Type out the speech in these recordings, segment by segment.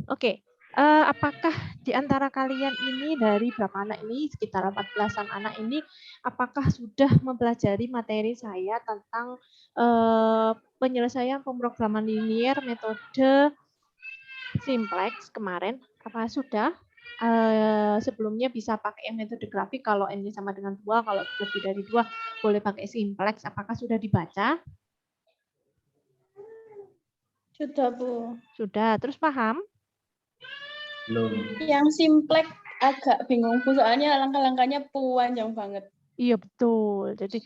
Oke. Apakah di antara kalian ini dari berapa anak ini, sekitar 14-an anak ini, apakah sudah mempelajari materi saya tentang penyelesaian pemrograman linier metode simplex kemarin? Apa sudah? Sebelumnya bisa pakai yang metode grafik kalau n sama dengan 2, kalau lebih dari 2 boleh pakai simplex. Apakah sudah dibaca? Sudah, Bu. Sudah. Terus paham? Belum. Yang simplex agak bingung, Bu. Soalnya langkah-langkahnya panjang banget. Iya betul. Jadi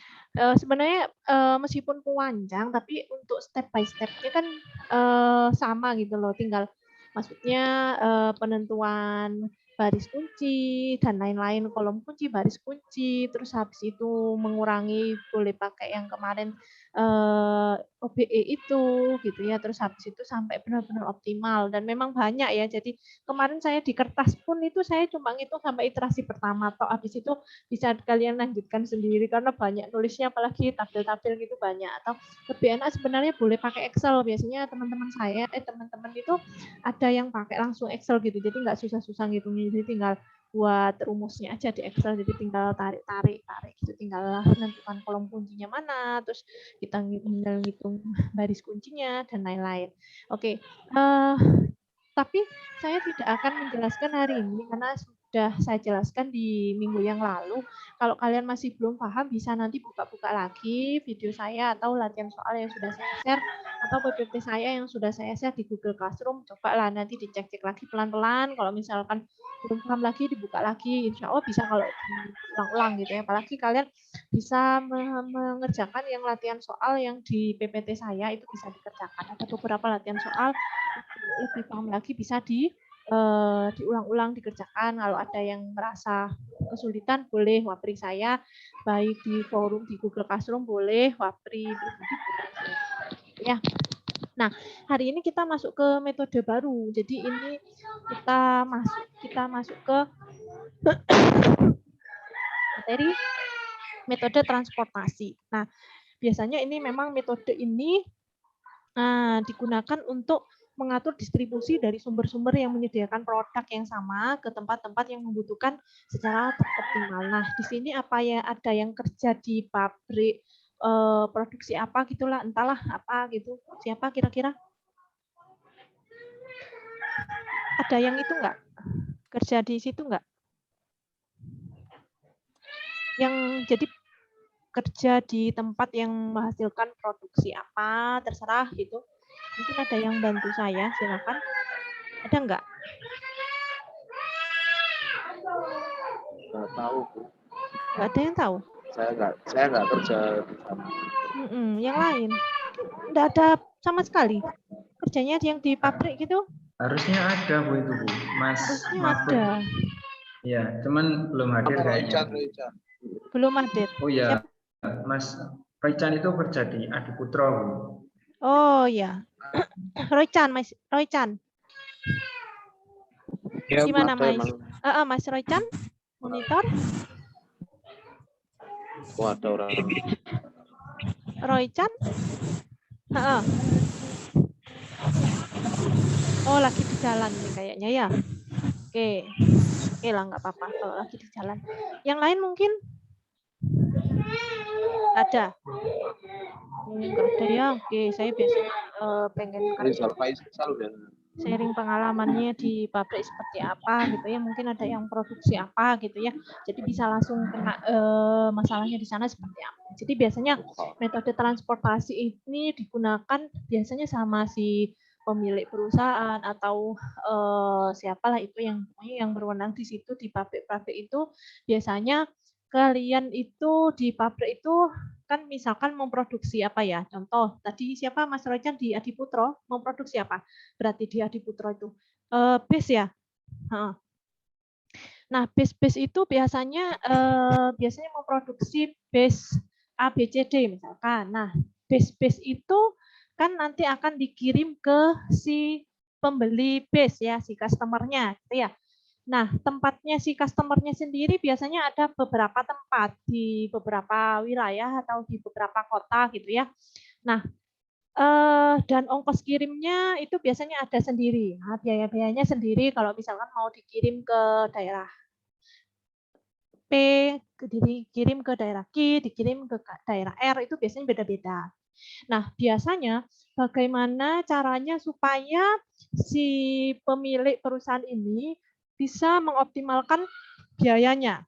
sebenarnya meskipun panjang, tapi untuk step by step-nya kan sama gitu loh. Tinggal maksudnya penentuan baris kunci dan lain-lain, kolom kunci, baris kunci, terus habis itu mengurangi boleh pakai yang kemarin OBE itu gitu ya. Terus habis itu sampai benar-benar optimal dan memang banyak ya. Jadi kemarin saya di kertas pun itu saya cuma ngitung sampai iterasi pertama toh, habis itu bisa kalian lanjutkan sendiri karena banyak nulisnya, apalagi tabel-tabel gitu banyak. Atau lebih enak sebenarnya boleh pakai Excel. Biasanya teman-teman saya teman-teman itu ada yang pakai langsung Excel gitu, jadi nggak susah-susah gitu, jadi tinggal buat rumusnya aja di Excel, jadi tinggal tarik gitu, tinggal menentukan kolom kuncinya mana, terus kita tinggal ngitung baris kuncinya dan lain-lain. Oke. Tapi saya tidak akan menjelaskan hari ini karena sudah saya jelaskan di minggu yang lalu. Kalau kalian masih belum paham, bisa nanti buka-buka lagi video saya atau latihan soal yang sudah saya share atau PPT saya yang sudah saya share di Google Classroom. Cobalah nanti dicek-cek lagi pelan-pelan. Kalau misalkan belum paham lagi, dibuka lagi. Insya Allah bisa kalau diulang-ulang gitu ya. Apalagi kalian bisa mengerjakan yang latihan soal yang di PPT saya itu bisa dikerjakan. Ada beberapa latihan soal lebih paham lagi bisa diulang-ulang dikerjakan. Kalau ada yang merasa kesulitan boleh wapri saya, baik di forum di Google Classroom boleh wapri ya. Nah, hari ini kita masuk ke metode baru. Jadi ini kita masuk ke materi metode transportasi. Nah, biasanya ini memang metode ini digunakan untuk mengatur distribusi dari sumber-sumber yang menyediakan produk yang sama ke tempat-tempat yang membutuhkan secara optimal. Nah, di sini apa ya, ada yang kerja di pabrik produksi apa gitulah, entahlah apa gitu. Siapa kira-kira? Ada yang itu enggak? Kerja di situ enggak? Yang jadi kerja di tempat yang menghasilkan produksi apa, terserah gitu. Mungkin ada yang bantu saya, silakan. Ada enggak? Nggak tahu, Bu. Enggak ada yang tahu? Saya nggak kerja di sana. Yang lain? Enggak ada sama sekali? Kerjanya yang di pabrik gitu? Harusnya ada, Bu, itu, Bu. Mas Harusnya Mahfud. ada. Iya, cuman belum hadir kayaknya. Belum hadir. Oh iya, Siapa? Mas Roycan itu kerja di Adi Putra, Bu. Oh ya. Roy Chan, Mas Roy Chan. Ya, Gimana, Mas? emang. Mas Roy Chan? Monitor? Oh, ada orang. Roy Chan? Oh, lagi di jalan nih kayaknya ya. Oke. Oke lah, nggak apa-apa kalau lagi di jalan. Yang lain mungkin? Ada? Nggak ada ya. Oke, saya biasanya pengen sharing pengalamannya di pabrik seperti apa gitu ya, mungkin ada yang produksi apa gitu ya, jadi bisa langsung kena masalahnya di sana seperti apa. Jadi biasanya metode transportasi ini digunakan biasanya sama si pemilik perusahaan atau siapalah itu yang berwenang di situ di pabrik-pabrik itu. Biasanya kalian itu di pabrik itu kan misalkan memproduksi apa ya, contoh tadi siapa Mas Rojan di Adiputro memproduksi apa berarti di Adiputro itu base ya. Nah base itu biasanya memproduksi base A B C D misalkan. Nah base itu kan nanti akan dikirim ke si pembeli base ya, si customernya gitu ya. Nah, tempatnya si customernya sendiri biasanya ada beberapa tempat di beberapa wilayah atau di beberapa kota gitu ya. Nah, Dan ongkos kirimnya itu biasanya ada sendiri. Nah, biaya-biayanya sendiri kalau misalkan mau dikirim ke daerah P, dikirim ke daerah Q, dikirim ke daerah R, itu biasanya beda-beda. Nah, biasanya bagaimana caranya supaya si pemilik perusahaan ini bisa mengoptimalkan biayanya.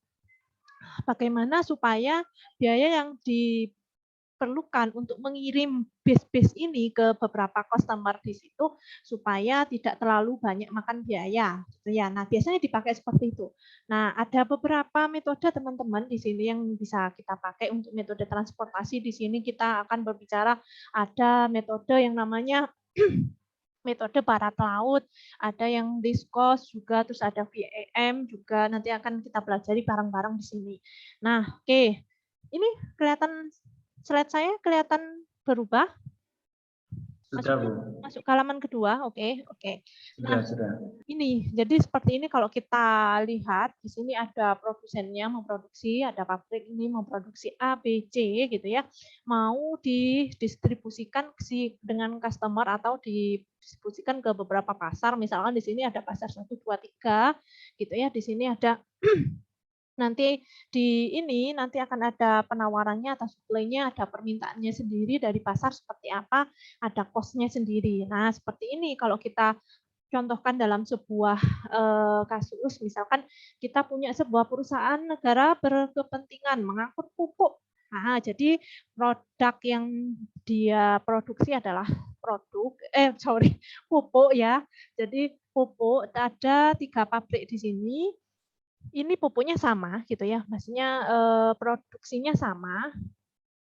Bagaimana supaya biaya yang diperlukan untuk mengirim base ini ke beberapa customer di situ supaya tidak terlalu banyak makan biaya, gitu ya. Nah, biasanya dipakai seperti itu. Nah, ada beberapa metode teman-teman di sini yang bisa kita pakai untuk metode transportasi. Di sini kita akan berbicara ada metode yang namanya metode barat laut, ada yang diskos juga, terus ada VAM juga, nanti akan kita pelajari bareng-bareng di sini. Nah, oke. Ini kelihatan slide saya kelihatan berubah? Sudah, Bu. Masuk ke halaman kedua, oke. Nah, Sudah. ini, jadi seperti ini kalau kita lihat, di sini ada produsennya memproduksi, ada pabrik ini memproduksi A, B, C gitu ya, mau didistribusikan dengan customer atau didistribusikan ke beberapa pasar, misalkan di sini ada pasar 1, 2, 3 gitu ya, di sini ada nanti nanti akan ada penawarannya atau supply-nya, ada permintaannya sendiri dari pasar seperti apa, ada cost-nya sendiri. Nah, seperti ini kalau kita contohkan dalam sebuah kasus, misalkan kita punya sebuah perusahaan negara berkepentingan mengangkut pupuk. Nah, jadi produk yang dia produksi adalah pupuk ya. Jadi pupuk ada 3 pabrik di sini. Ini pupuknya sama gitu ya, maksudnya produksinya sama,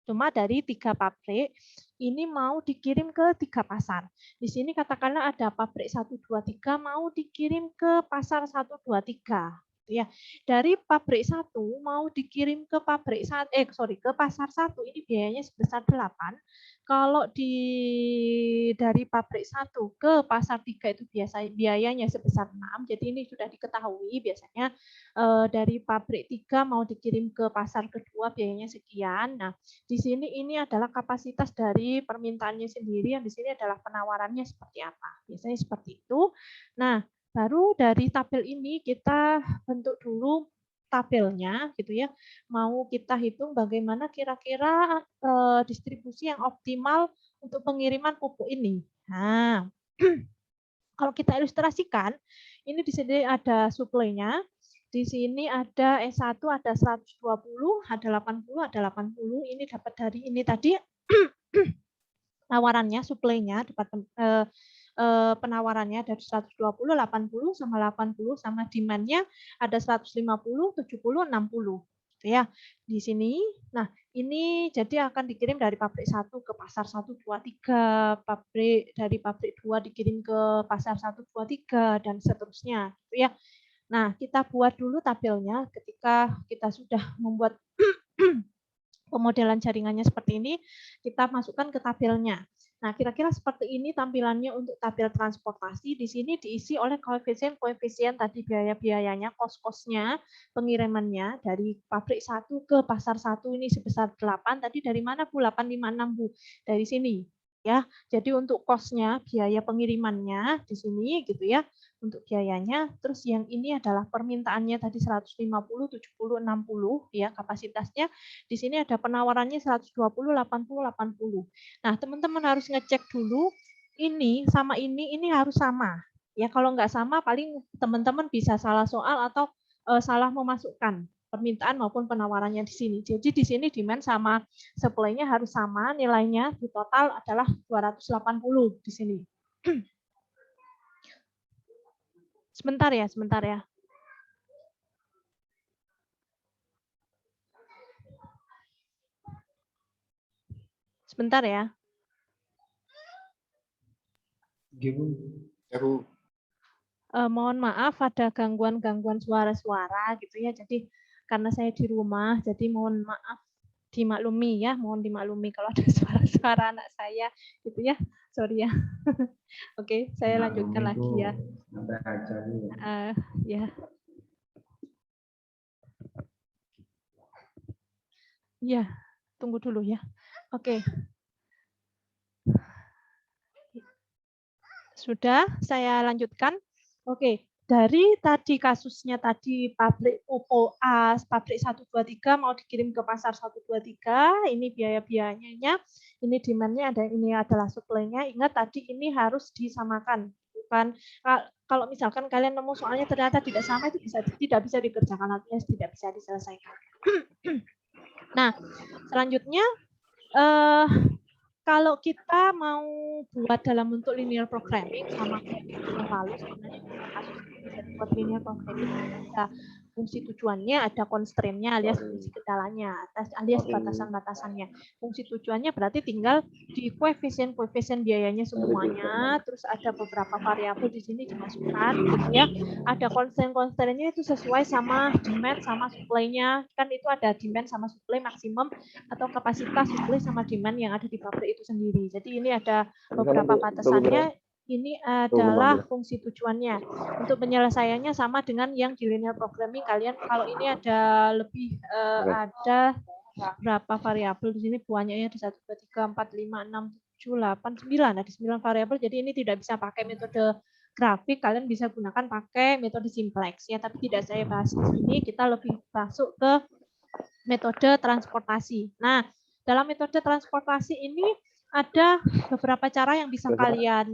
cuma dari 3 pabrik ini mau dikirim ke 3 pasar. Di sini katakanlah ada pabrik 1, 2, 3 mau dikirim ke pasar 1, 2, 3. Ya, dari pabrik 1 mau dikirim ke ke pasar 1 ini biayanya sebesar 8. Kalau dari pabrik 1 ke pasar 3 itu biayanya sebesar 6. Jadi ini sudah diketahui biasanya dari pabrik 3 mau dikirim ke pasar kedua biayanya sekian. Nah, di sini ini adalah kapasitas dari permintaannya sendiri, yang di sini adalah penawarannya seperti apa. Biasanya seperti itu. Nah, baru dari tabel ini kita bentuk dulu tabelnya gitu ya. Mau kita hitung bagaimana kira-kira distribusi yang optimal untuk pengiriman pupuk ini. Nah, kalau kita ilustrasikan, ini di sini ada suplainya. Di sini ada S1 ada 120, ada 80, ada 80. Ini dapat dari ini tadi tawarannya, suplainya, dapat penawarannya dari 120, 80 sama 80 sama demand-nya ada 150, 70, 60. Gitu ya. Di sini. Nah, ini jadi akan dikirim dari pabrik 1 ke pasar 1, 2, 3, dari pabrik 2 dikirim ke pasar 1, 2, 3 dan seterusnya, gitu ya. Nah, kita buat dulu tabelnya ketika kita sudah membuat pemodelan jaringannya seperti ini, kita masukkan ke tabelnya. Nah, kira-kira seperti ini tampilannya untuk tabel transportasi. Di sini diisi oleh koefisien-koefisien tadi biaya-biayanya, kos-kosnya, pengirimannya dari pabrik 1 ke pasar 1 ini sebesar 8. Tadi dari mana Bu? 856 Bu. Dari sini. Ya, jadi untuk kosnya, biaya pengirimannya di sini gitu ya. Untuk biayanya, terus yang ini adalah permintaannya tadi 150, 70, 60 ya kapasitasnya. Di sini ada penawarannya 120, 80, 80. Nah, teman-teman harus ngecek dulu ini sama ini harus sama. Ya, kalau nggak sama paling teman-teman bisa salah soal atau salah memasukkan permintaan maupun penawarannya di sini. Jadi di sini demand sama supply-nya harus sama, nilainya di total adalah 280 di sini. Sebentar ya. Sebentar ya. Mohon maaf ada gangguan suara-suara gitu ya. Jadi karena saya di rumah, jadi mohon maaf dimaklumi ya, mohon dimaklumi kalau ada suara-suara anak saya gitu ya. Sorry ya. Oke, saya lanjutkan lagi ya. Ya. Ya, tunggu dulu ya. Oke. Sudah, saya lanjutkan. Oke, dari tadi kasusnya tadi pabrik pupuk A, pabrik 123 mau dikirim ke pasar 123, ini biaya-biayanya, ini demand-nya ada, ini adalah supply-nya. Ingat tadi ini harus disamakan. Bukan kalau misalkan kalian nemu soalnya ternyata tidak sama, itu tidak bisa dikerjakan, artinya tidak bisa diselesaikan. Nah, selanjutnya kalau kita mau buat dalam bentuk linear programming sama kayak yang lalu, sebenarnya kasus bisa dibuat linear programming, ada fungsi tujuannya, ada constraint-nya alias fungsi kendalanya, alias batasan-batasannya. Fungsi tujuannya berarti tinggal di koefisien biayanya semuanya, terus ada beberapa variabel di sini dimasukkan, gitu ya. Ada constraint-nya itu sesuai sama demand sama supply-nya, kan itu ada demand sama supply maksimum atau kapasitas supply sama demand yang ada di pabrik itu sendiri. Jadi ini ada beberapa batasannya. Ini adalah fungsi tujuannya. Untuk penyelesaiannya sama dengan yang di linear programming kalian. Kalau ini ada lebih ada berapa variabel di sini, banyak ya, ada 1, 2, 3, 4, 5, 6, 7, 8, 9. Ada 9 variabel. Jadi ini tidak bisa pakai metode grafik, kalian bisa gunakan pakai metode simplex ya. Tapi tidak saya bahas di sini. Kita lebih masuk ke metode transportasi. Nah, dalam metode transportasi ini ada beberapa cara yang bisa kalian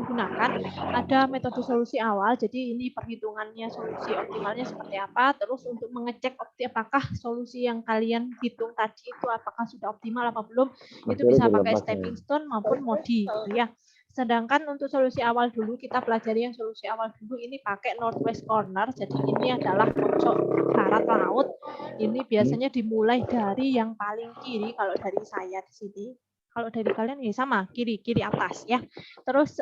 gunakan. Ada metode solusi awal, jadi ini perhitungannya solusi optimalnya seperti apa. Terus untuk mengecek apakah solusi yang kalian hitung tadi itu apakah sudah optimal apa belum, itu bisa pakai stepping stone maupun modi, gitu ya. Sedangkan untuk solusi awal dulu, kita pelajari yang solusi awal dulu ini pakai northwest corner. Jadi ini adalah pojok barat laut. Ini biasanya dimulai dari yang paling kiri kalau dari saya di sini. Kalau dari kalian ya sama, kiri atas ya. Terus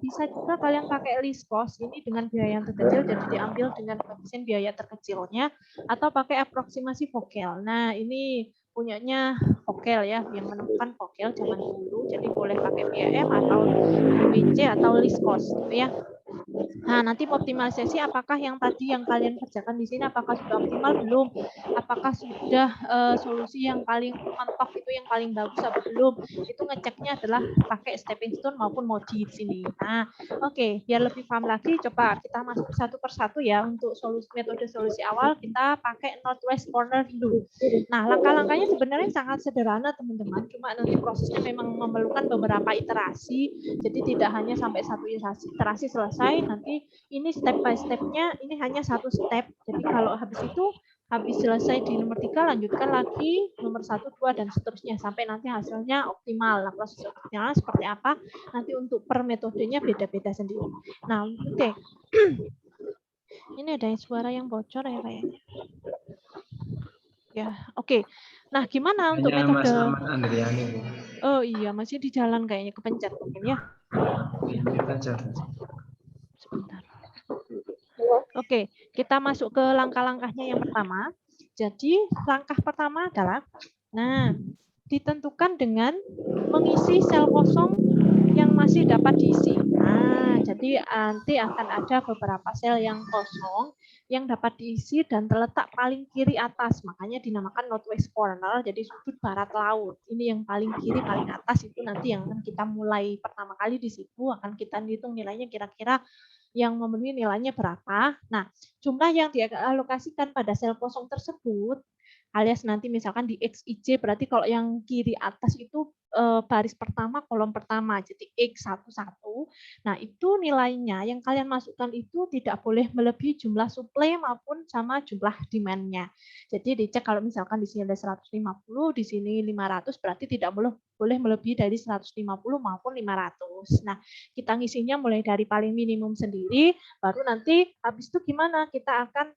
bisa juga kalian pakai least cost ini dengan biaya yang terkecil, jadi diambil dengan koefisien biaya terkecilnya, atau pakai aproksimasi Vogel. Nah, ini punyanya Vogel ya, yang menemukan Vogel zaman dulu, jadi boleh pakai BM atau WC atau least cost gitu ya. Nah, nanti optimalisasi apakah yang tadi yang kalian kerjakan di sini apakah sudah optimal belum? Apakah sudah solusi yang paling mantap itu yang paling bagus atau belum? Itu ngeceknya adalah pakai stepping stone maupun modi di sini. Nah, oke, biar lebih paham lagi coba kita masuk satu persatu ya. Untuk metode solusi awal kita pakai northwest corner dulu. Nah, langkah-langkahnya sebenarnya sangat sederhana teman-teman, cuma nanti prosesnya memang memerlukan beberapa iterasi. Jadi tidak hanya sampai satu iterasi selesai, nanti ini step by step-nya ini hanya satu step. Jadi kalau habis selesai di nomor 3, lanjutkan lagi nomor 1, 2 dan seterusnya sampai nanti hasilnya optimal. Nah, proses optimalnya seperti apa? Nanti untuk per metodenya beda-beda sendiri. Nah, oke. Ini ada suara yang bocor ya kayaknya. Ya, oke. Nah, gimana untuk metode? Mas Ahmad Andriani, Bu. Oh iya, masih di jalan kayaknya, kepencet mungkin ya. Sebentar. Oke, kita masuk ke langkah-langkahnya yang pertama. Jadi, langkah pertama adalah, ditentukan dengan mengisi sel kosong yang masih dapat diisi. Nah, jadi nanti akan ada beberapa sel yang kosong yang dapat diisi dan terletak paling kiri atas. Makanya dinamakan northwest corner, jadi sudut barat laut. Ini yang paling kiri, paling atas itu nanti yang kita mulai pertama kali di situ akan kita hitung nilainya kira-kira yang memenuhi nilainya berapa. Nah, jumlah yang dialokasikan pada sel kosong tersebut alias nanti misalkan di XIJ, berarti kalau yang kiri atas itu baris pertama, kolom pertama, jadi X11. Nah, itu nilainya yang kalian masukkan itu tidak boleh melebihi jumlah supply maupun sama jumlah demand-nya. Jadi dicek kalau misalkan di sini ada 150, di sini 500, berarti tidak boleh melebihi dari 150 maupun 500. Nah, kita ngisinya mulai dari paling minimum sendiri, baru nanti habis itu gimana? Kita akan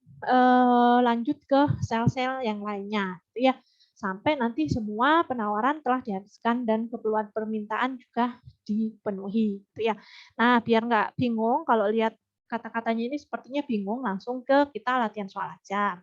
lanjut ke sel-sel yang lainnya, ya, sampai nanti semua penawaran telah dihabiskan dan keperluan permintaan juga dipenuhi, ya. Nah, biar nggak bingung kalau lihat kata-katanya ini sepertinya bingung, langsung ke kita latihan soal aja.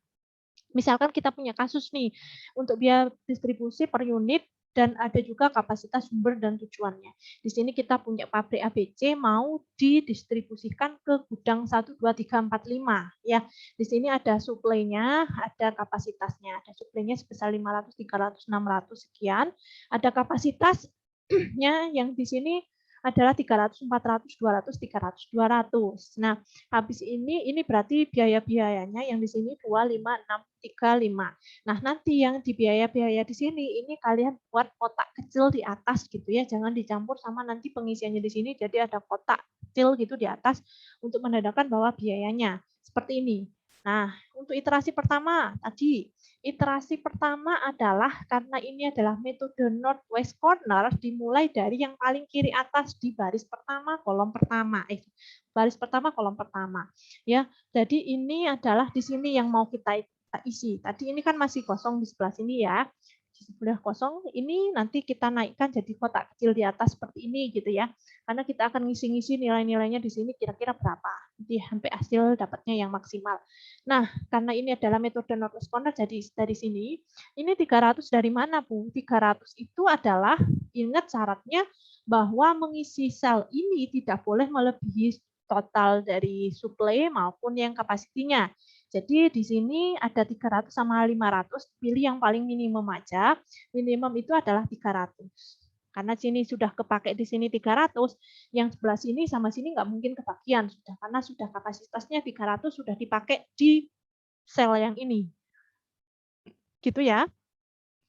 Misalkan kita punya kasus nih untuk biaya distribusi per unit dan ada juga kapasitas sumber dan tujuannya. Di sini kita punya pabrik ABC mau didistribusikan ke gudang 1, 2, 3, 4, 5. Ya, di sini ada suplainya, ada kapasitasnya. Ada suplainya sebesar 500, 300, 600 sekian. Ada kapasitasnya yang di sini adalah 300, 400, 200, 300, 200. Nah, habis ini berarti biaya-biayanya yang di sini 2, 5, 6, 3, 5. Nah, nanti yang di biaya-biaya di sini, ini kalian buat kotak kecil di atas gitu ya, jangan dicampur sama nanti pengisiannya di sini, jadi ada kotak kecil gitu di atas untuk menandakan bahwa biayanya. Seperti ini. Nah, untuk iterasi pertama tadi, iterasi pertama adalah karena ini adalah metode northwest corner, dimulai dari yang paling kiri atas di baris pertama kolom pertama. Baris pertama kolom pertama. Ya, jadi ini adalah di sini yang mau kita isi. Tadi ini kan masih kosong di sebelah sini ya. Di sebelah kosong ini nanti kita naikkan jadi kotak kecil di atas seperti ini gitu ya. Karena kita akan ngisi-ngisi nilai-nilainya di sini kira-kira berapa. Nanti sampai hasil dapatnya yang maksimal. Nah, karena ini adalah metode northwest corner, jadi dari sini, ini 300 dari mana, Bu? 300 itu adalah, ingat syaratnya, bahwa mengisi sel ini tidak boleh melebihi total dari suplai maupun yang kapasitinya. Jadi di sini ada 300 sama 500, pilih yang paling minimum aja. Minimum itu adalah 300. Karena sini sudah kepakai di sini 300, yang sebelah sini sama sini nggak mungkin kebagian sudah, karena sudah kapasitasnya 300 sudah dipakai di sel yang ini. Gitu ya.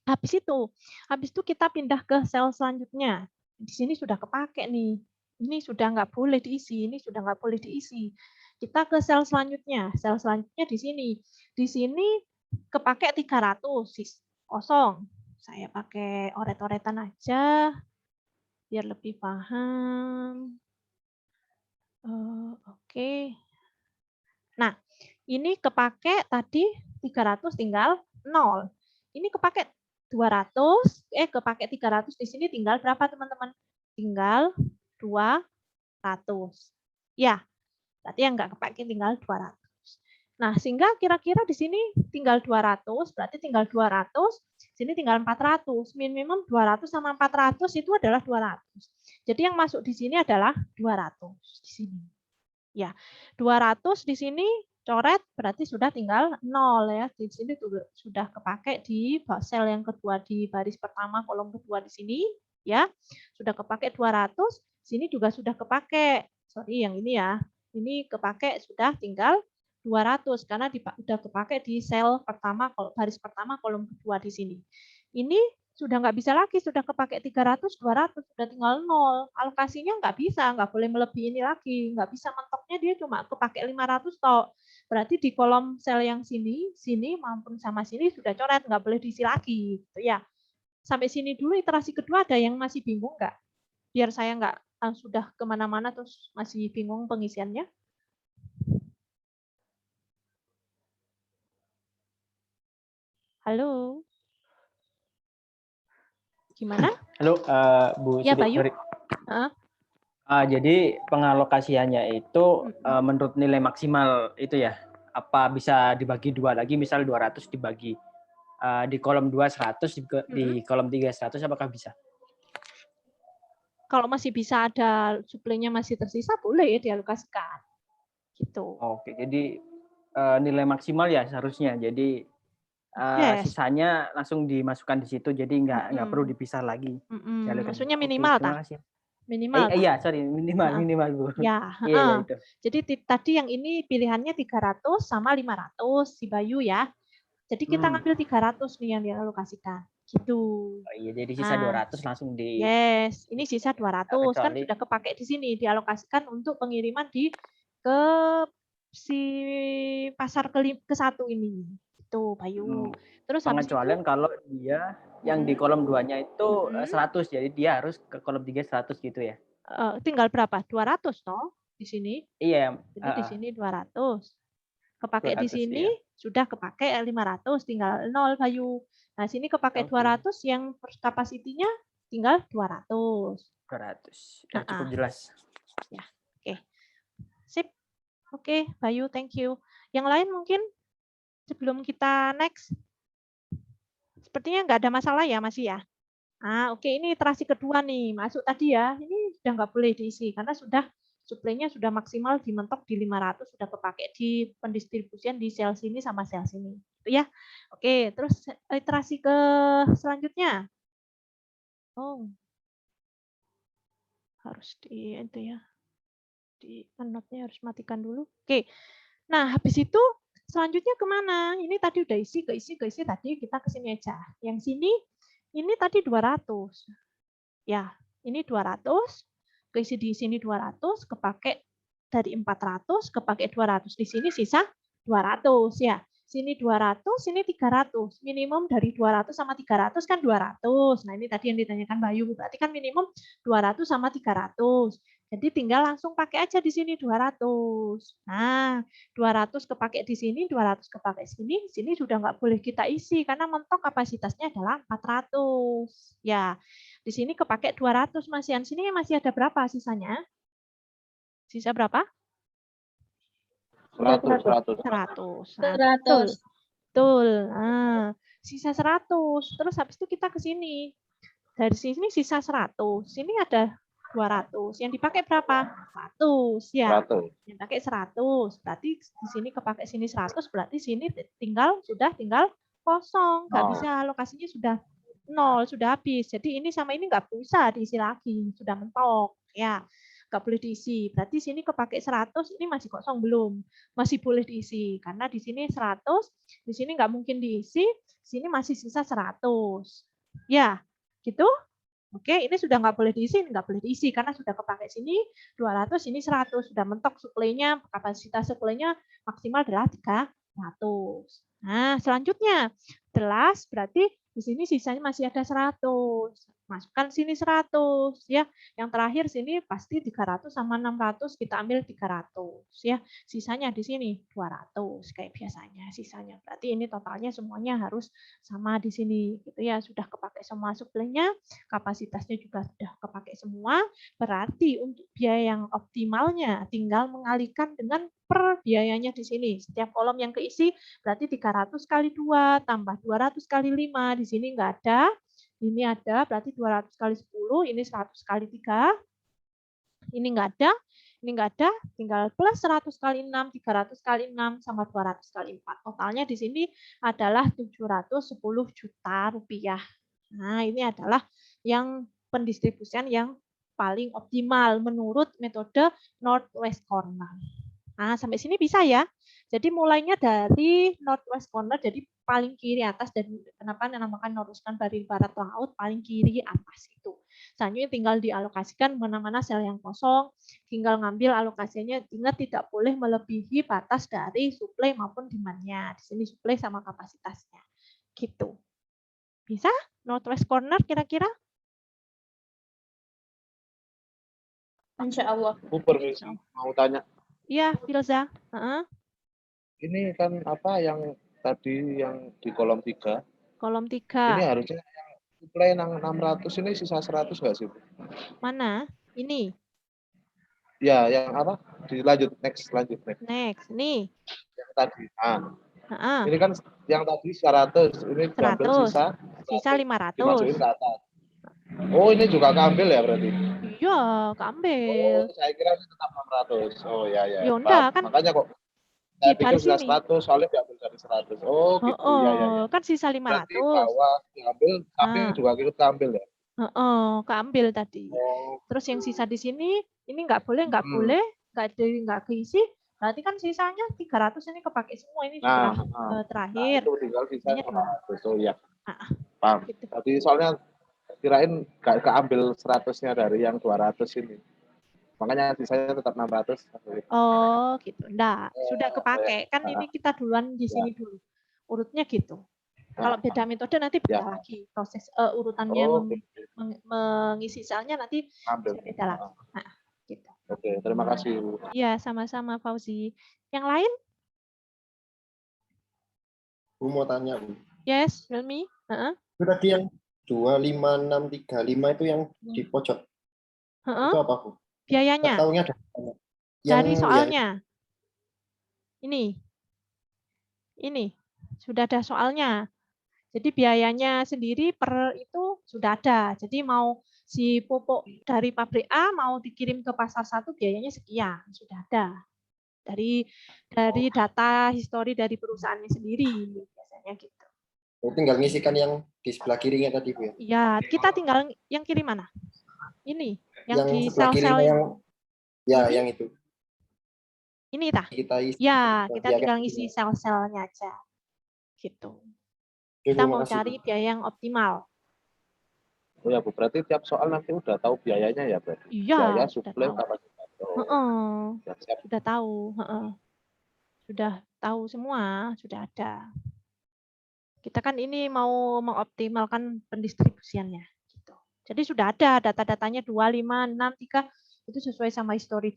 Habis itu kita pindah ke sel selanjutnya. Di sini sudah kepakai nih. Ini sudah nggak boleh diisi, ini sudah nggak boleh diisi. Kita ke sel selanjutnya. Sel selanjutnya di sini. Di sini kepakai 300, kosong. Saya pakai oret-oretan aja biar lebih paham. Oke. Nah, ini kepake tadi 300 tinggal 0. Ini kepake 200, kepake 300 di sini tinggal berapa teman-teman? Tinggal 200. Ya, berarti yang nggak kepake tinggal 200. Nah, sehingga kira-kira di sini tinggal 200, berarti tinggal 200, sini tinggal 400. Minimum 200 sama 400 itu adalah 200. Jadi yang masuk di sini adalah 200 di sini. Ya, 200 di sini coret berarti sudah tinggal 0 ya. Di sini sudah kepake di sel yang kedua di baris pertama kolom kedua di sini ya. Sudah kepake 200, sini juga sudah kepake. Sorry yang ini ya. Ini kepake sudah tinggal 200 karena sudah kepake di sel pertama baris pertama kolom kedua di sini. Ini sudah nggak bisa lagi, sudah kepake 300, 200, sudah tinggal 0. Alokasinya nggak bisa, nggak boleh melebihi ini lagi. Nggak bisa mentoknya dia cuma kepake 500 toh. Berarti di kolom sel yang sini maupun sama sini sudah coret, nggak boleh diisi lagi. Gitu ya. Sampai sini dulu iterasi kedua ada yang masih bingung nggak? Biar saya nggak sudah kemana-mana terus masih bingung pengisiannya. Halo? Gimana? Halo, Bu Ya, Siti. Bayu. Jadi pengalokasiannya itu menurut nilai maksimal itu ya? Apa bisa dibagi dua lagi, misal 200 dibagi di kolom 2 100, di kolom 3 100, apakah bisa? Kalau masih bisa ada suplainya masih tersisa, boleh ya dialokasikan. Gitu. Oke, jadi nilai maksimal ya seharusnya. Jadi sisanya langsung dimasukkan di situ, jadi nggak perlu dipisah lagi. Maksudnya minimal, terima kasih. Minimal. Iya, sorry, minimal Bu. Ya, Iya, itu. Jadi tadi yang ini pilihannya 300 sama 500 si Bayu ya. Jadi kita ngambil 300 nih yang dialokasikan. Gitu. Oh iya, jadi sisa 200 langsung di. Yes, ini sisa 200 kan sudah kepake di sini, dialokasikan untuk pengiriman ke si pasar ke satu ini. Itu Bayu. Terus pengecualian kalau dia yang di kolom 2-nya itu 100, jadi dia harus ke kolom 3 100 gitu ya. Tinggal berapa? 200 toh di sini. Iya. Jadi di sini 200. Kepake 200, di sini iya. sudah kepake 500, tinggal 0 Bayu. Nah, sini kepake 200 yang kapasitinya tinggal 200. 200. Ya, cukup jelas. Ya, oke. Sip. Oke, Bayu, thank you. Yang lain mungkin sebelum kita next. Sepertinya nggak ada masalah ya, masih ya? Oke, ini iterasi kedua nih. Masuk tadi ya. Ini sudah nggak boleh diisi karena sudah suplainya sudah maksimal dimentok di 500, sudah kepake di pendistribusian di sel sini sama sel sini. Itu ya. Oke, terus iterasi ke selanjutnya. harus di itu ya. Di note-nya harus matikan dulu. Oke. Nah, habis itu selanjutnya kemana? Ini tadi udah isi, keisi tadi kita ke sini aja. Yang sini ini tadi 200. Ya, ini 200, keisi di sini 200, kepake dari 400, kepake 200. Di sini sisa 200 ya. Sini 200, sini 300. Minimum dari 200 sama 300 kan 200. Nah, ini tadi yang ditanyakan Bayu. Berarti kan minimum 200 sama 300. Jadi tinggal langsung pakai aja di sini 200. Nah, 200 kepake di sini, 200 kepake sini. Sini sudah nggak boleh kita isi karena mentok kapasitasnya adalah 400. Ya, di sini kepake 200 Mas Yan. Sini masih ada berapa sisanya? Sisa berapa? 100. 100. Nah, betul. 100. Betul. Nah, sisa 100. Terus habis itu kita ke sini. Dari sini sisa 100. Sini ada 200. Yang dipakai berapa? 100 ya. 100. Yang pakai 100. Berarti di sini kepakai sini 100, berarti sini tinggal kosong. Nggak bisa, alokasinya sudah 0, sudah habis. Jadi ini sama ini nggak bisa diisi lagi, sudah mentok ya. Nggak boleh diisi. Berarti sini kepakai 100, ini masih kosong belum? Masih boleh diisi. Karena di sini 100, di sini nggak mungkin diisi, sini masih sisa 100. Ya, gitu. Oke, ini sudah nggak boleh diisi, nggak boleh diisi karena sudah kepakai sini 200, ini 100. Sudah mentok suplainya, kapasitas suplainya maksimal adalah 300. Nah, selanjutnya, telas berarti di sini sisanya masih ada 100. Masukkan sini 100 ya. Yang terakhir sini pasti 300 sama 600 kita ambil 300 ya. Sisanya di sini 200 kayak biasanya sisanya. Berarti ini totalnya semuanya harus sama di sini gitu ya. Sudah kepakai semua suplainya, kapasitasnya juga sudah kepakai semua. Berarti untuk biaya yang optimalnya tinggal mengalihkan dengan per biayanya di sini. Setiap kolom yang keisi berarti 300 kali 2 tambah 200 kali 5. Di sini enggak ada. Ini ada, berarti 200 kali 10, ini 100 kali 3. Ini enggak ada, ini enggak ada, tinggal plus 100 kali 6, 300 kali 6, sama 200 kali 4. Totalnya di sini adalah 710 juta rupiah. Nah, ini adalah yang pendistribusian yang paling optimal menurut metode Northwest Corner. Nah, sampai sini bisa ya. Jadi mulainya dari Northwest Corner, jadi paling kiri atas, dan kenapa dinamakan Northwest Corner dari barat laut, paling kiri atas itu. Selanjutnya tinggal dialokasikan mana-mana sel yang kosong, tinggal ngambil alokasinya. Ingat tidak boleh melebihi batas dari suplai maupun demand-nya. Di sini suplai sama kapasitasnya. Gitu. Bisa? Northwest Corner kira-kira? Insya Allah. Bu permisi, mau tanya. Iya, Filza. Ini kan apa yang tadi yang di kolom 3? Kolom 3. Ini harusnya yang suplai 600 ini sisa 100 nggak sih, Bu? Mana? Ini. Ya, yang apa? Dilanjut, next. Next, nih. Yang tadi. Ini kan yang tadi 100, ini diambil 100. Sisa 500. Dimasukin ke atas. Oh, ini juga keambil ya berarti? Iya, keambil. Oh, saya kira ini tetap 600. Oh, ya. Ya udah, kan Makanya kok saya pikir ditaruh sisa sini. 100, soalnya diambil dari 100. Oh, gitu. Ya. Kan sisa 500. Berarti bawah diambil, tapi juga ikut keambil ya? Keambil tadi. Oh. Terus yang sisa di sini, ini nggak boleh, nggak keisi. Berarti kan sisanya 300 ini kepake semua. Ini sudah terakhir. Itu tinggal sisa 200. Oh iya. Paham. Gitu. Tadi soalnya kirain nggak keambil 100-nya dari yang 200 ini. Makanya sisanya tetap 600. Oh, gitu. Enggak, sudah kepake. Kan ini kita duluan di sini dulu. Urutnya gitu. Kalau beda metode nanti beda lagi. Proses urutannya mengisi selnya nanti beda lagi. Nah, gitu. Oke, terima kasih. Iya, sama-sama Fauzi. Yang lain? Bu mau tanya, Bu. Yes, Helmi. Itu tadi yang 25635 itu yang di pojok. Itu apa, Bu? Biayanya. Tahunya ada. Dari soalnya. Ini sudah ada soalnya. Jadi biayanya sendiri per itu sudah ada. Jadi mau si pupuk dari pabrik A mau dikirim ke pasar 1 biayanya sekian, sudah ada. Dari data histori dari perusahaannya sendiri biasanya gitu. Tinggal ngisikan yang di sebelah kirinya tadi, Bu ya. Iya, kita tinggal yang kiri mana? Ini Yang di sebelah sel-sel kirinya yang itu. ini tah. Kita isi. Ya, kita Ya, tinggal kan? ngisi sel-selnya aja. Gitu. Oke, Kita Bu, mau makasih, cari Bu. biaya yang optimal. Oh ya Bu, berarti tiap soal nanti udah tahu biayanya ya berarti. Biaya, Iya, sudah suplai, tahu. kapasitor. Siap-siap. Sudah tahu. Sudah tahu semua, sudah ada. Kita kan ini mau mengoptimalkan pendistribusiannya. Gitu. Jadi sudah ada data-datanya 2, 5, 6, 3. Itu sesuai sama histori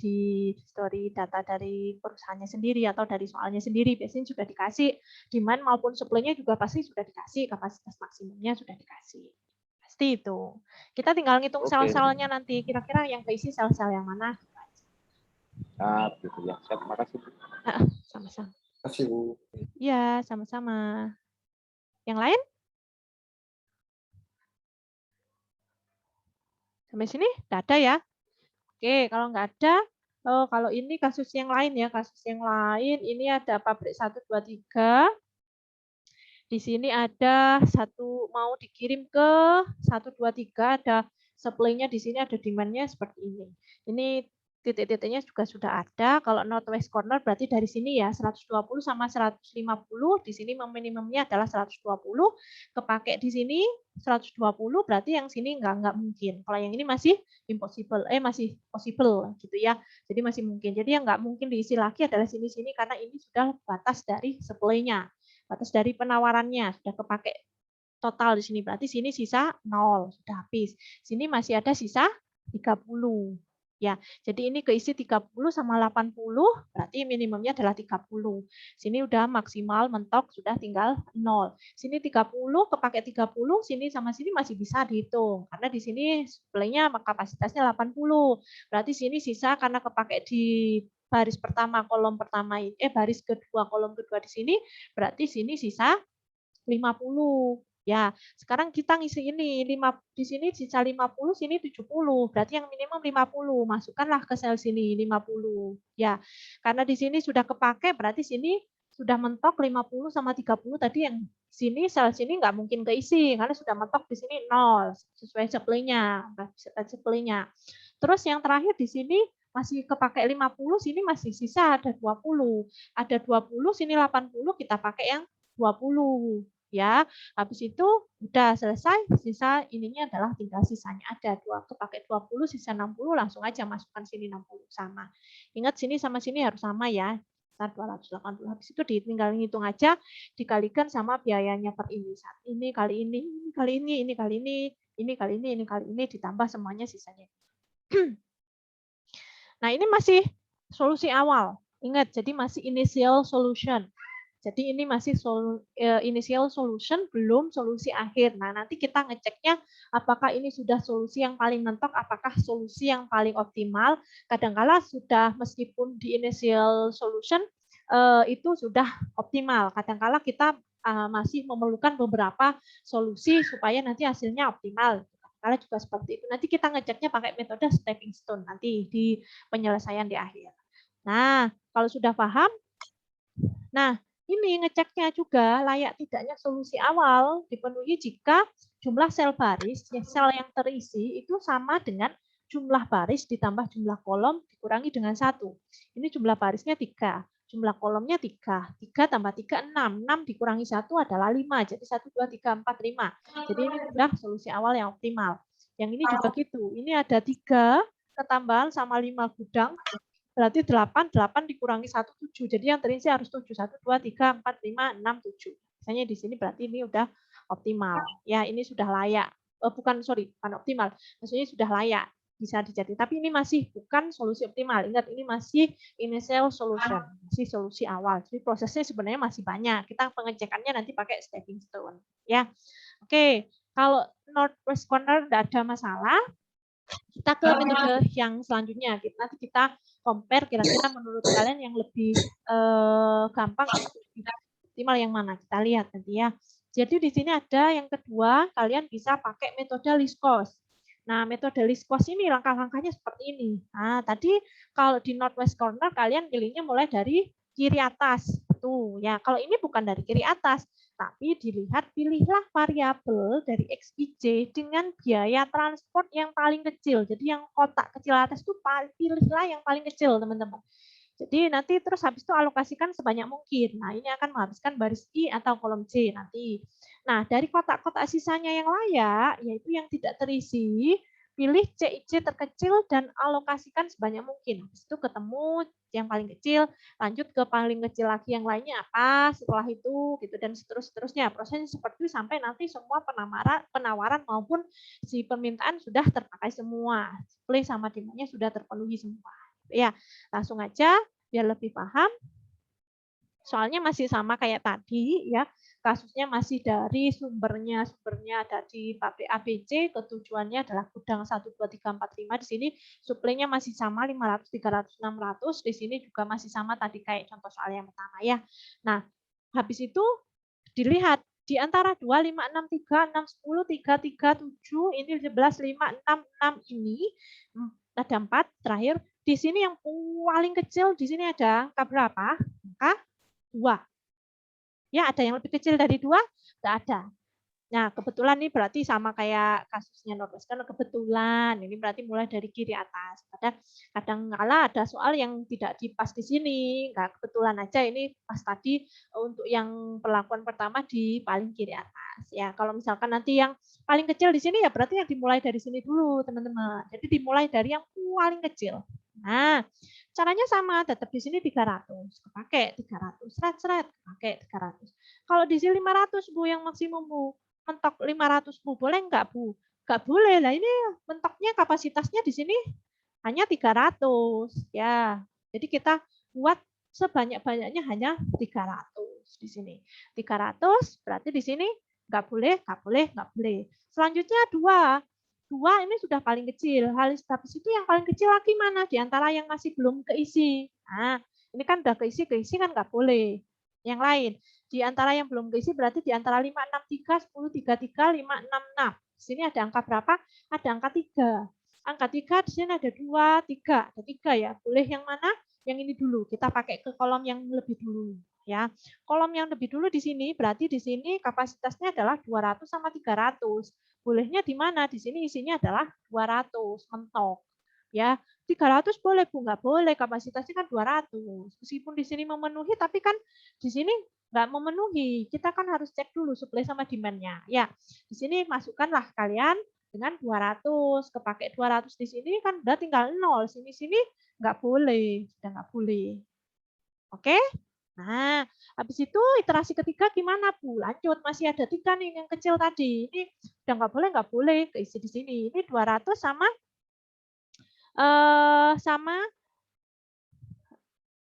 data dari perusahaannya sendiri atau dari soalnya sendiri. Biasanya sudah dikasih. Demand maupun supply-nya juga pasti sudah dikasih. Kapasitas maksimumnya sudah dikasih. Pasti itu. Kita tinggal ngitung sel-selnya nanti. Kira-kira yang keisi sel-sel yang mana. Nah, gitu ya. Siap, makasih Bu. Sama-sama. Makasih, Bu. Iya, sama-sama. Yang lain? Sampai sini? Nggak ada ya? Oke, kalau nggak ada, kalau ini kasus yang lain ya. Kasus yang lain, ini ada pabrik 1, 2, 3. Di sini ada satu mau dikirim ke 1, 2, 3. Ada supply-nya di sini, ada demand-nya seperti ini. Ini titik-titiknya juga sudah ada. Kalau northwest corner berarti dari sini ya 120 sama 150. Di sini minimumnya adalah 120. Kepake di sini 120 berarti yang sini nggak mungkin. Kalau yang ini masih impossible, masih possible gitu ya. Jadi masih mungkin. Jadi yang nggak mungkin diisi lagi adalah sini-sini karena ini sudah batas dari supply-nya, batas dari penawarannya sudah kepake total di sini. Berarti sini sisa 0 sudah habis. Sini masih ada sisa 30. Ya, jadi ini keisi 30 sama 80, berarti minimumnya adalah 30. Sini udah maksimal mentok, sudah tinggal 0. Sini 30, kepake 30, sini sama sini masih bisa dihitung. Karena di sini supply-nya kapasitasnya 80. Berarti sini sisa karena kepake di baris pertama, kolom pertama ini, baris kedua, kolom kedua di sini, berarti sini sisa 50. Ya, sekarang kita ngisi ini di sini sisa 50, sini 70. Berarti yang minimum 50. Masukkanlah ke sel sini 50. Ya, karena di sini sudah kepake berarti sini sudah mentok 50 sama 30 tadi yang sini sel sini nggak mungkin keisi karena sudah mentok di sini 0 sesuai supply-nya. Terus yang terakhir di sini masih kepake 50, sini masih sisa ada 20. Ada 20, sini 80 kita pakai yang 20. Ya, habis itu udah selesai, sisa ininya adalah tinggal sisanya ada kepake 20, sisa 60, langsung aja masukkan sini 60 sama. Ingat sini sama sini harus sama ya. 280. Habis itu tinggal ngitung aja, dikalikan sama biayanya per ini. Saat ini kali ini kali ini kali ini kali ini kali ini ditambah semuanya sisanya. Nah, ini masih solusi awal. Ingat, jadi masih initial solution. Jadi ini masih initial solution, belum solusi akhir. Nah, nanti kita ngeceknya apakah ini sudah solusi yang paling mentok, apakah solusi yang paling optimal. Kadangkala sudah meskipun di initial solution itu sudah optimal. Kadangkala kita masih memerlukan beberapa solusi supaya nanti hasilnya optimal. Kadangkala juga seperti itu. Nanti kita ngeceknya pakai metode stepping stone nanti di penyelesaian di akhir. Nah, kalau sudah paham, nah, ini ngeceknya juga layak tidaknya solusi awal dipenuhi jika jumlah sel baris, sel yang terisi itu sama dengan jumlah baris ditambah jumlah kolom dikurangi dengan 1. Ini jumlah barisnya 3, jumlah kolomnya 3. 3 tambah 3, 6. 6 dikurangi 1 adalah 5. Jadi 1, 2, 3, 4, 5. Jadi ini sudah solusi awal yang optimal. Yang ini juga gitu. Ini ada 3 ketambahan sama 5 gudang. Berarti 8 dikurangi 1, 7. Jadi yang terisi harus 7. 1, 2, 3, 4, 5, 6, 7. Misalnya di sini berarti ini udah optimal. Ya, ini sudah layak. Bukan optimal. Maksudnya sudah layak. Bisa dijadi. Tapi ini masih bukan solusi optimal. Ingat, ini masih initial solution. Masih solusi awal. Jadi prosesnya sebenarnya masih banyak. Kita pengecekannya nanti pakai stepping stone. Ya, oke. Kalau northwest corner tidak ada masalah, kita ke metode yang selanjutnya. Nanti kita compare kira-kira menurut kalian yang lebih gampang atau lebih optimal yang mana. Kita lihat nanti ya. Jadi di sini ada yang kedua, kalian bisa pakai metode least cost. Nah, metode least cost ini langkah-langkahnya seperti ini. Nah, tadi kalau di northwest corner kalian pilihnya mulai dari kiri atas. satu. Ya, kalau ini bukan dari kiri atas, tapi dilihat pilihlah variabel dari XIJ dengan biaya transport yang paling kecil. Jadi yang kotak kecil atas itu pilihlah yang paling kecil, teman-teman. Jadi nanti terus habis itu alokasikan sebanyak mungkin. Nah, ini akan menghabiskan baris I atau kolom C nanti. Nah, dari kotak-kotak sisanya yang layak, yaitu yang tidak terisi, pilih CIC terkecil dan alokasikan sebanyak mungkin. Habis itu ketemu yang paling kecil, lanjut ke paling kecil lagi yang lainnya apa setelah itu, gitu, dan seterusnya. Prosesnya seperti itu sampai nanti semua penawaran maupun si permintaan sudah terpakai semua. Supply sama demand-nya sudah terpenuhi semua. Ya, langsung aja biar lebih paham. Soalnya masih sama kayak tadi ya. Kasusnya masih dari sumbernya dari pabrik ABC, ketujuannya adalah gudang 1 2 3 4 5. Di sini suplainya masih sama 500 300 600. Di sini juga masih sama tadi kayak contoh soal yang pertama ya. Nah, habis itu dilihat di antara 2 5 6 3 6 10 3 3 7 ini 11 5 6 6 ini ada 4 terakhir. Di sini yang paling kecil di sini ada angka berapa? Angka 2. Ya, ada yang lebih kecil dari 2? Enggak ada. Nah, kebetulan ini berarti sama kayak kasusnya Norwest. Karena kebetulan ini berarti mulai dari kiri atas. Kadang-kala ada soal yang tidak dipas di sini. Enggak, kebetulan aja ini pas tadi untuk yang perlakuan pertama di paling kiri atas. Ya, kalau misalkan nanti yang paling kecil di sini ya berarti yang dimulai dari sini dulu, teman-teman. Jadi dimulai dari yang paling kecil. Nah, caranya sama, tetap di sini 300, kepake 300, seret, kepake 300. Kalau di sini 500, Bu, yang maksimum, Bu. Mentok 500, Bu. Boleh enggak, Bu? Enggak boleh. Lah ini mentoknya kapasitasnya di sini hanya 300, ya. Jadi kita buat sebanyak-banyaknya hanya 300 di sini. 300 berarti di sini enggak boleh, enggak boleh, enggak boleh. Selanjutnya 2. 2 ini sudah paling kecil. Habis itu yang paling kecil lagi mana? Di antara yang masih belum keisi. Nah, ini kan udah keisi kan nggak boleh. Yang lain. Di antara yang belum keisi berarti di antara 5, 6, 3, 10, 3, 3, 5, 6, 6. Di sini ada angka berapa? Ada angka 3. Angka 3 di sini ada 2, 3. Ada 3 ya. Boleh yang mana? Yang ini dulu. Kita pakai ke kolom yang lebih dulu. Ya, kolom yang lebih dulu di sini berarti di sini kapasitasnya adalah 200 sama 300. Bolehnya di mana? Di sini isinya adalah 200 mentok. Ya, 300 boleh Bu, nggak boleh, kapasitasnya kan 200. Meskipun di sini memenuhi tapi kan di sini nggak memenuhi. Kita kan harus cek dulu supply sama demand-nya. Ya, di sini masukkanlah kalian dengan 200, kepake 200 di sini kan udah tinggal 0. Sini nggak boleh, sudah nggak boleh. Oke? Nah, habis itu iterasi ketiga gimana, Bu? Lanjut, masih ada 3 nih yang kecil tadi. Ini udah nggak boleh keisi di sini. Ini 200 sama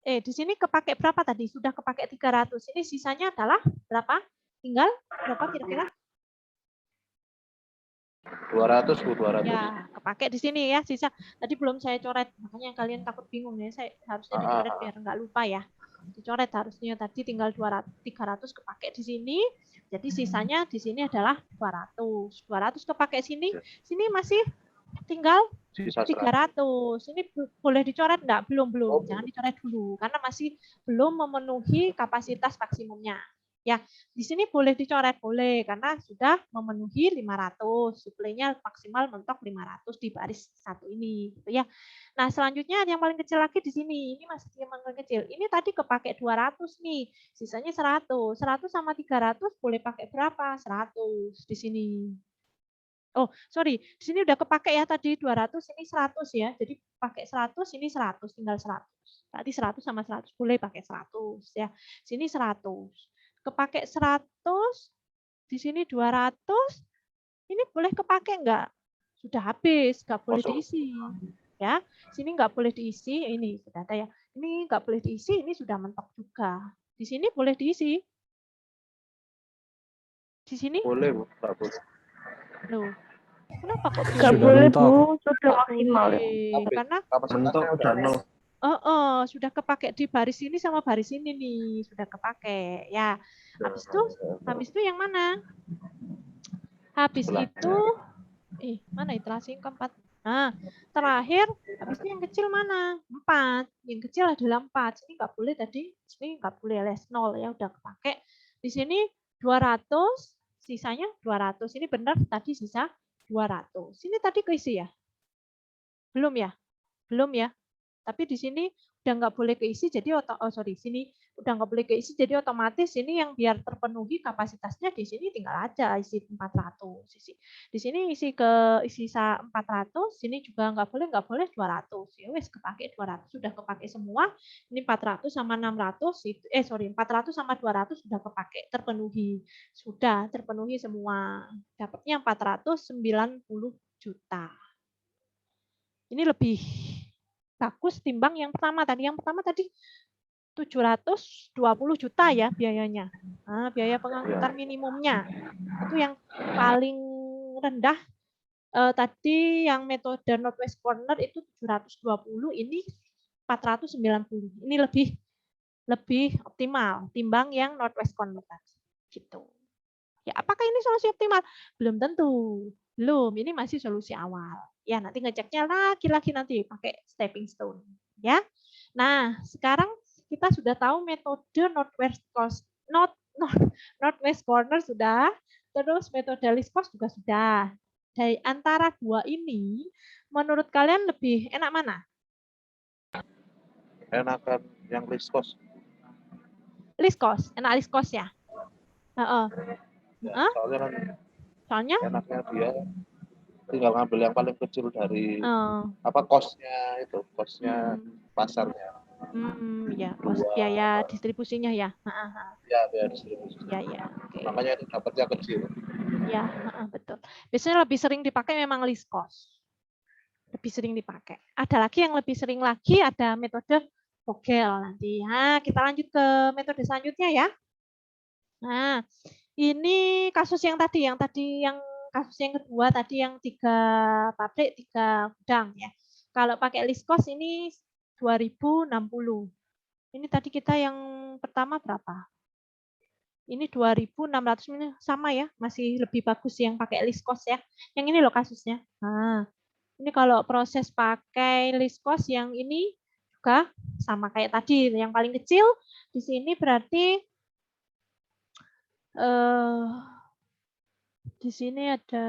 di sini kepake berapa tadi? Sudah kepake 300. Ini sisanya adalah berapa? Tinggal berapa kira-kira? 200, Bu, 200. Ya, kepake di sini ya sisa. Tadi belum saya coret, makanya kalian takut bingung ya. Saya harusnya dicoret biar nggak lupa ya. Dicoret harusnya tadi tinggal 200, 300 kepake di sini. Jadi sisanya di sini adalah 200. 200 kepake sini masih tinggal 300. Ini boleh dicoret enggak? Belum. Jangan dicoret dulu karena masih belum memenuhi kapasitas maksimumnya. Ya, di sini boleh dicoret, boleh karena sudah memenuhi 500. Suplainya maksimal mentok 500 di baris 1 ini, gitu ya. Nah, selanjutnya yang paling kecil lagi di sini. Ini masih yang paling kecil. Ini tadi kepake 200 nih. Sisanya 100. 100 sama 300 boleh pakai berapa? 100 di sini. Oh, sorry. Di sini udah kepake ya tadi 200, ini 100 ya. Jadi pakai 100, ini 100, tinggal 100. Berarti 100 sama 100 boleh pakai 100 ya. Sini 100. Kepake 100, di sini 200, ini boleh kepake enggak? Sudah habis, enggak boleh diisi. Ya, sini enggak boleh diisi, ini sudah ada ya. Ini enggak boleh diisi, ini sudah mentok juga. Di sini boleh diisi. Di sini? Boleh, Bu, enggak boleh. Loh, kenapa kok Enggak boleh, Bu, sudah maksimal. Karena Kapasitasnya udah 0. Sudah kepake di baris ini sama baris ini nih, sudah kepake. Ya, habis itu yang mana? Habis itu, mana iterasi yang keempat? Nah, terakhir, habis itu yang kecil mana? 4. Yang kecil adalah 4. Sini nggak boleh tadi, sini nggak boleh les 0 ya, udah kepake. Di sini 200, sisanya 200. Ini benar tadi sisa 200. Sini tadi keisi ya? Belum ya? Belum ya? Tapi di sini udah nggak boleh keisi, jadi sini udah nggak boleh keisi, jadi otomatis ini yang biar terpenuhi kapasitasnya di sini tinggal aja isi 400. Di sini isi 400, sini juga nggak boleh 200. Ya wes kepake 200, sudah kepake semua. Ini 400 sama 600 itu 400 sama 200 sudah kepake, terpenuhi. Sudah terpenuhi semua. Dapatnya 490 juta. Ini lebih bagus timbang yang pertama tadi. Yang pertama tadi 720 juta ya biayanya. Nah, biaya pengangkutan minimumnya. Itu yang paling rendah. Tadi yang metode Northwest Corner itu 720, ini 490. Ini lebih optimal timbang yang Northwest Corner tadi. Gitu. Ya, apakah ini solusi optimal? Belum tentu. Belum, ini masih solusi awal. Ya, nanti ngeceknya lagi nanti pakai stepping stone. Ya. Nah, sekarang kita sudah tahu metode Northwest Corner sudah, terus metode least cost juga sudah. Dari antara dua ini, menurut kalian lebih enak mana? Enakan yang least cost. Least cost, enak least cost ya? Ya, soalnya kan Soalnya? enaknya dia tinggal ngambil yang paling kecil dari costnya pasarnya. Ya, cost biaya distribusinya ya. Ya, biaya distribusi. Ya, oke. Makanya itu dapatnya kecil. Ya, betul. Biasanya lebih sering dipakai memang least cost. Lebih sering dipakai. Ada lagi yang lebih sering lagi, ada metode Vogel nanti. Nah, kita lanjut ke metode selanjutnya ya. Nah, ini kasus yang tadi yang kasus yang kedua tadi yang 3 pabrik, 3 gudang ya. Kalau pakai list cost ini 2060. Ini tadi kita yang pertama berapa? Ini 2.600, ini sama ya, masih lebih bagus yang pakai list cost ya. Yang ini loh kasusnya. Nah, ini kalau proses pakai list cost yang ini juga sama kayak tadi, yang paling kecil di sini berarti di sini ada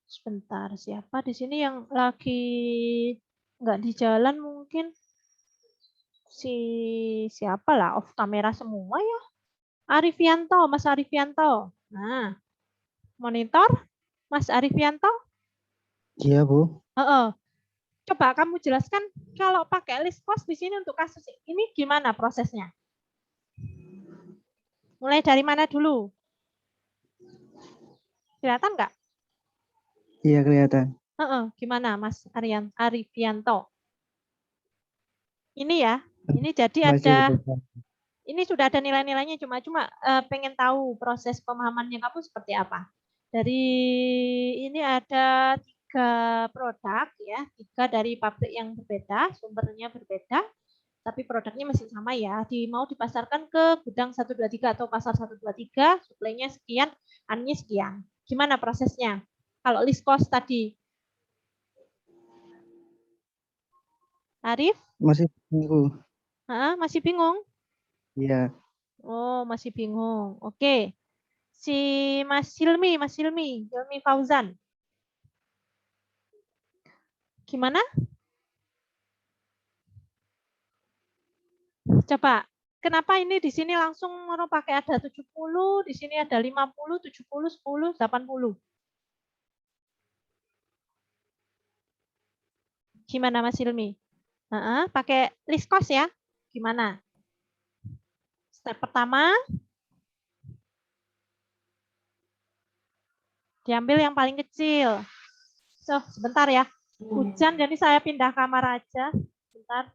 sebentar, siapa di sini yang lagi nggak di jalan mungkin siapa lah, off kamera semua ya. Arifianto, Mas Arifianto. Nah, monitor Mas Arifianto. Iya, Bu. Coba kamu jelaskan kalau pakai list cost di sini untuk kasus ini gimana prosesnya? Mulai dari mana dulu? Kelihatan nggak? Iya, kelihatan. Gimana Mas Arifianto? Ini ya, ini jadi ada, ini sudah ada nilai-nilainya, cuma pengen tahu proses pemahamannya kamu seperti apa. Dari ini ada 3 produk ya, 3 dari pabrik yang berbeda, sumbernya berbeda, tapi produknya masih sama ya. Mau dipasarkan ke gudang 123 atau pasar 123, suplainya sekian, anunya sekian. Gimana prosesnya? Kalau list cost tadi, Arif? Masih bingung. Masih bingung? Iya. Oh, masih bingung. Oke. Si Mas Hilmi Fauzan. Gimana? Coba, kenapa ini di sini langsung pakai ada 70, di sini ada 50, 70, 10, 80. Gimana Mas Hilmi? Pakai list cost ya? Gimana? Step pertama, diambil yang paling kecil. Sebentar ya. Hujan, jadi saya pindah kamar aja. Bentar.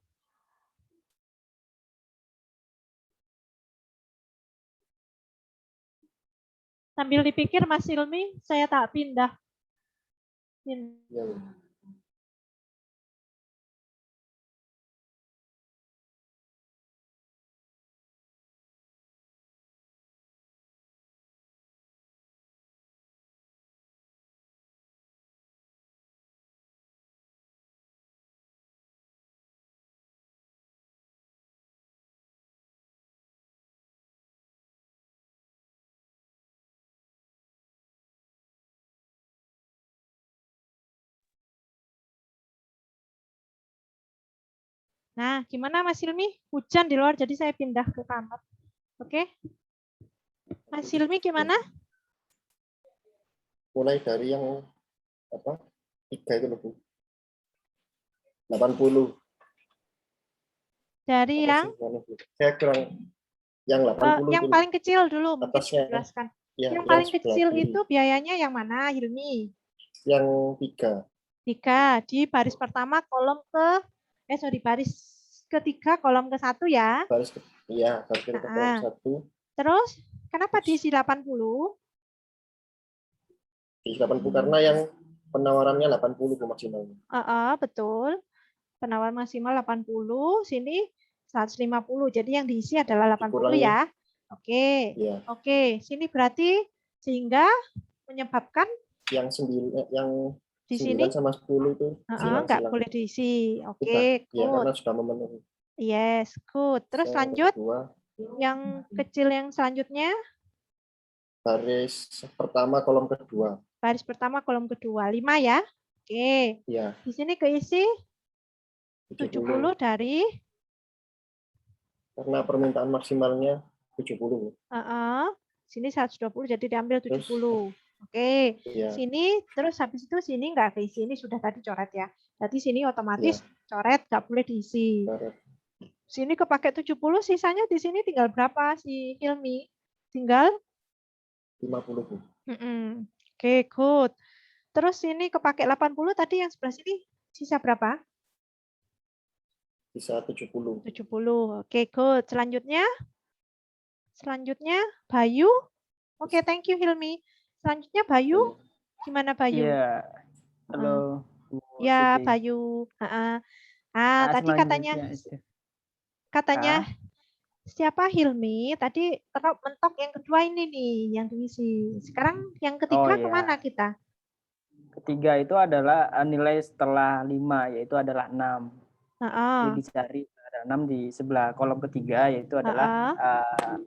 Sambil dipikir Mas Hilmi, saya tak pindah. Nah, gimana Mas Hilmi? Hujan di luar, jadi saya pindah ke kamar. Oke? Mas Hilmi gimana? Mulai dari yang apa? 3 itu loh, Bu. 80. Dari Apa yang sih namanya, Bu? Saya kurang yang 80 yang itu paling kecil dulu mungkin atasnya. dijelaskan. Ya, Yang paling sebelah kecil kiri. itu biayanya yang mana, Hilmi? Yang 3. 3 di baris pertama kolom baris ketiga kolom ke-1 ya. Baris iya, baris kiri kolom 1. Terus kenapa diisi 80? Di 80 karena yang penawarannya 80 Bu maksimalnya. Betul. Penawar maksimal 80, sini 150. Jadi yang diisi adalah 80 Dikurangi. ya. Oke. Iya. Oke, sini berarti sehingga menyebabkan Yang 9 di sini sama 10 itu nggak silang-silang. boleh diisi. Oke, Ya, good. karena sudah memenuhi. Yes, good. Terus Yang lanjut kedua, yang kecil yang selanjutnya. baris pertama kolom kedua. Baris pertama kolom kedua 5 ya. Oke. Iya. Di sini keisi 70 dari karena permintaan maksimalnya 70. Sini 120 jadi diambil 70. Terus, Oke. iya. Sini terus habis itu sini nggak keisi, ini sudah tadi coret ya. Berarti sini otomatis coret, nggak boleh diisi. Coret. Sini kepake 70, sisanya di sini tinggal berapa si Hilmi? Tinggal 50 Bu. Oke, good. Terus sini kepake 80, tadi yang sebelah sini sisa berapa? Bisa 70. 70. Oke, good. Selanjutnya Bayu. Oke, thank you Hilmi. Selanjutnya Bayu. Gimana Bayu? Iya. Halo. Bu Ya, Siti. Bayu. Tadi selanjutnya itu. katanya siapa Hilmi? Tadi mentok yang kedua ini nih yang diisi. Sekarang yang ketiga kemana kita? Ketiga itu adalah nilai setelah 5, yaitu adalah 6. Jadi dicari ada 6 di sebelah kolom ketiga, yaitu adalah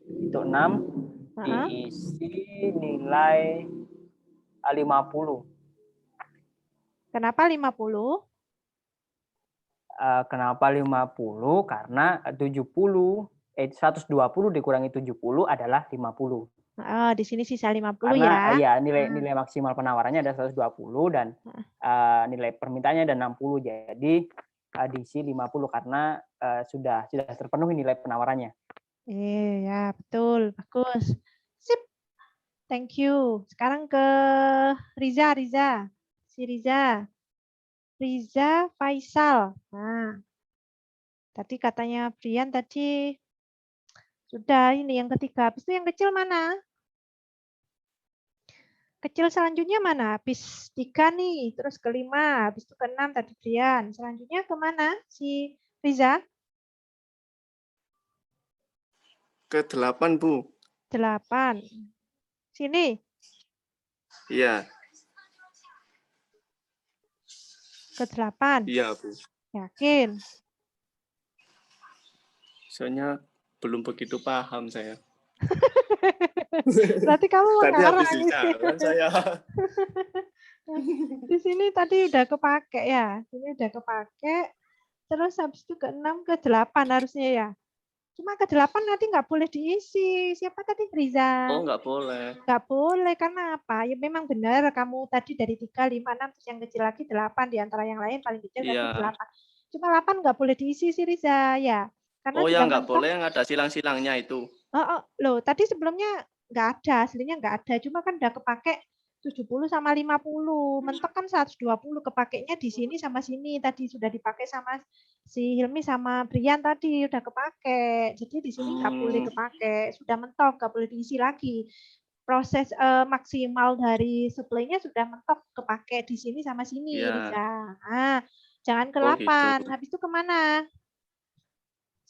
itu 6 diisi nilai 50. Kenapa 50? Kenapa 50? Karena 120 dikurangi 70 adalah 50. Di sini sisa 50 karena, ya. Nilai maksimal penawarannya ada 120 dan nilai permintaannya ada 60. Jadi diisi 50 karena sudah terpenuhi nilai penawarannya. Ya, betul. Bagus. Sip. Thank you. Sekarang ke Riza. Si Riza Faisal. Nah, tadi katanya Brian tadi sudah ini yang ketiga. Habis itu yang kecil mana? Kecil selanjutnya mana? Habis 3 nih, terus ke 5, habis itu ke 6 tadi Brian. Selanjutnya kemana si Riza? Ke 8, Bu. 8. Sini? Iya. Ke 8? Iya, Bu. Yakin? Soalnya belum begitu paham saya. Berarti kamu mengarang. Tadi habis jalan saya. Di sini tadi udah kepake ya. Ini udah kepake. Terus habis itu ke 6, ke 8 harusnya ya. Cuma ke 8 nanti nggak boleh diisi. Siapa tadi? Riza. Oh, nggak boleh. Nggak boleh, karena apa? Ya memang benar kamu tadi dari 3, 5, 6, terus yang kecil lagi 8. Di antara yang lain paling kecil tadi 8. Cuma 8 nggak boleh diisi sih Riza. Ya. Karena yang nggak boleh yang ada silang-silangnya itu. Loh, tadi sebelumnya nggak ada, aslinya nggak ada. Cuma kan udah kepake 70 sama 50. Mentok kan 120, kepakainya di sini sama sini. Tadi sudah dipakai sama si Hilmi sama Brian tadi, udah kepake. Jadi di sini nggak boleh kepake. Sudah mentok, nggak boleh diisi lagi. Proses maksimal dari supply-nya sudah mentok, kepake di sini sama sini. Bisa. Jangan ke 8. Gitu. Habis itu kemana?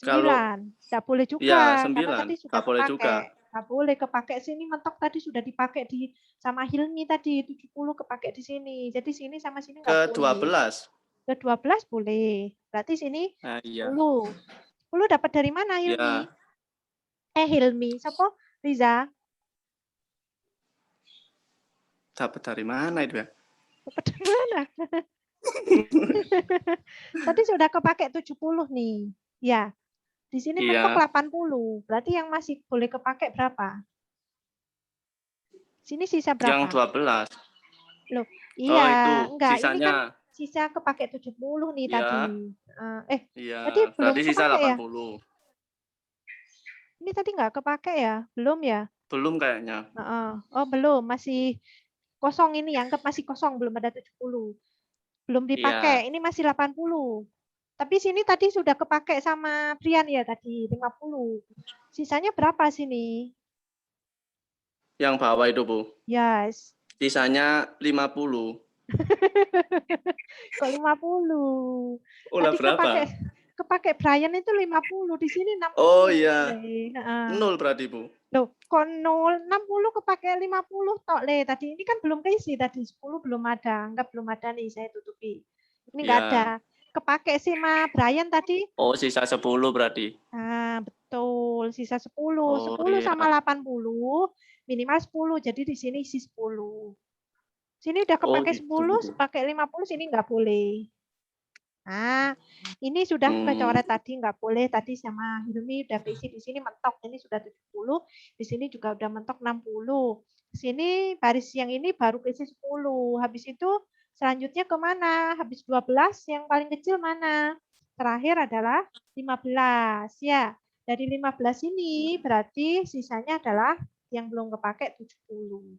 9. Nggak boleh juga. Ya, 9. Karena tadi sudah boleh juga. Nggak boleh kepake sini, mentok tadi sudah dipakai di sama Hilmi tadi 70 kepake di sini. Jadi sini sama sini nggak boleh. Ke 12 boleh. Berarti sini 10. 10 dapat dari mana Hilmi? Ya. Hilmi. Siapa? Riza. Dapat dari mana itu ya? Dapat dari mana? Tadi sudah kepakai 70 nih. Ya. Di sini mentok Iya. 80. Berarti yang masih boleh kepakai berapa? Sini sisa Yang berapa? 12. Loh, Oh, iya, itu enggak. Ini kan sisanya. sisa kepakai 70 nih Iya. tadi. Tadi Iya, belum berarti sisa kepakai ya? 80. Ini tadi nggak kepakai ya? Belum ya? Belum kayaknya. Heeh. Oh, belum. Masih kosong ini. Anggap masih kosong. Belum ada 70. Belum Iya. dipakai. Ini masih 80. Tapi sini tadi sudah kepakai sama Brian ya tadi. 50. Sisanya berapa sini? Yang bawah itu, Bu. Yes. Sisanya 50. Kok 50? Ulah Tadi berapa? kepakai Brian itu 50, di sini 60. Oh iya. Heeh. 0 berarti, Bu. Loh, kok 0? 60 kepakai 50 tok, Le. Tadi ini kan belum keisi, tadi 10 belum ada. Enggak, belum ada nih, saya tutupi. Ini enggak Iya. ada. Kepakai sama Brian tadi. Oh, sisa 10 berarti. Nah, betul. Sisa 10. Oh 10 iya. sama 80, minimal 10. Jadi di sini isi 10. Sini udah Oh kepakai gitu. 10, pakai 50, sini nggak boleh. Nah, ini sudah kecoret tadi, nggak boleh. Tadi sama Hilmi udah keisi, di sini mentok. Ini sudah 70, di sini juga udah mentok 60. Di sini baris yang ini baru keisi 10. Habis itu selanjutnya kemana? Habis 12, yang paling kecil mana? Terakhir adalah 15. Ya, dari 15 ini berarti sisanya adalah yang belum kepakai 70.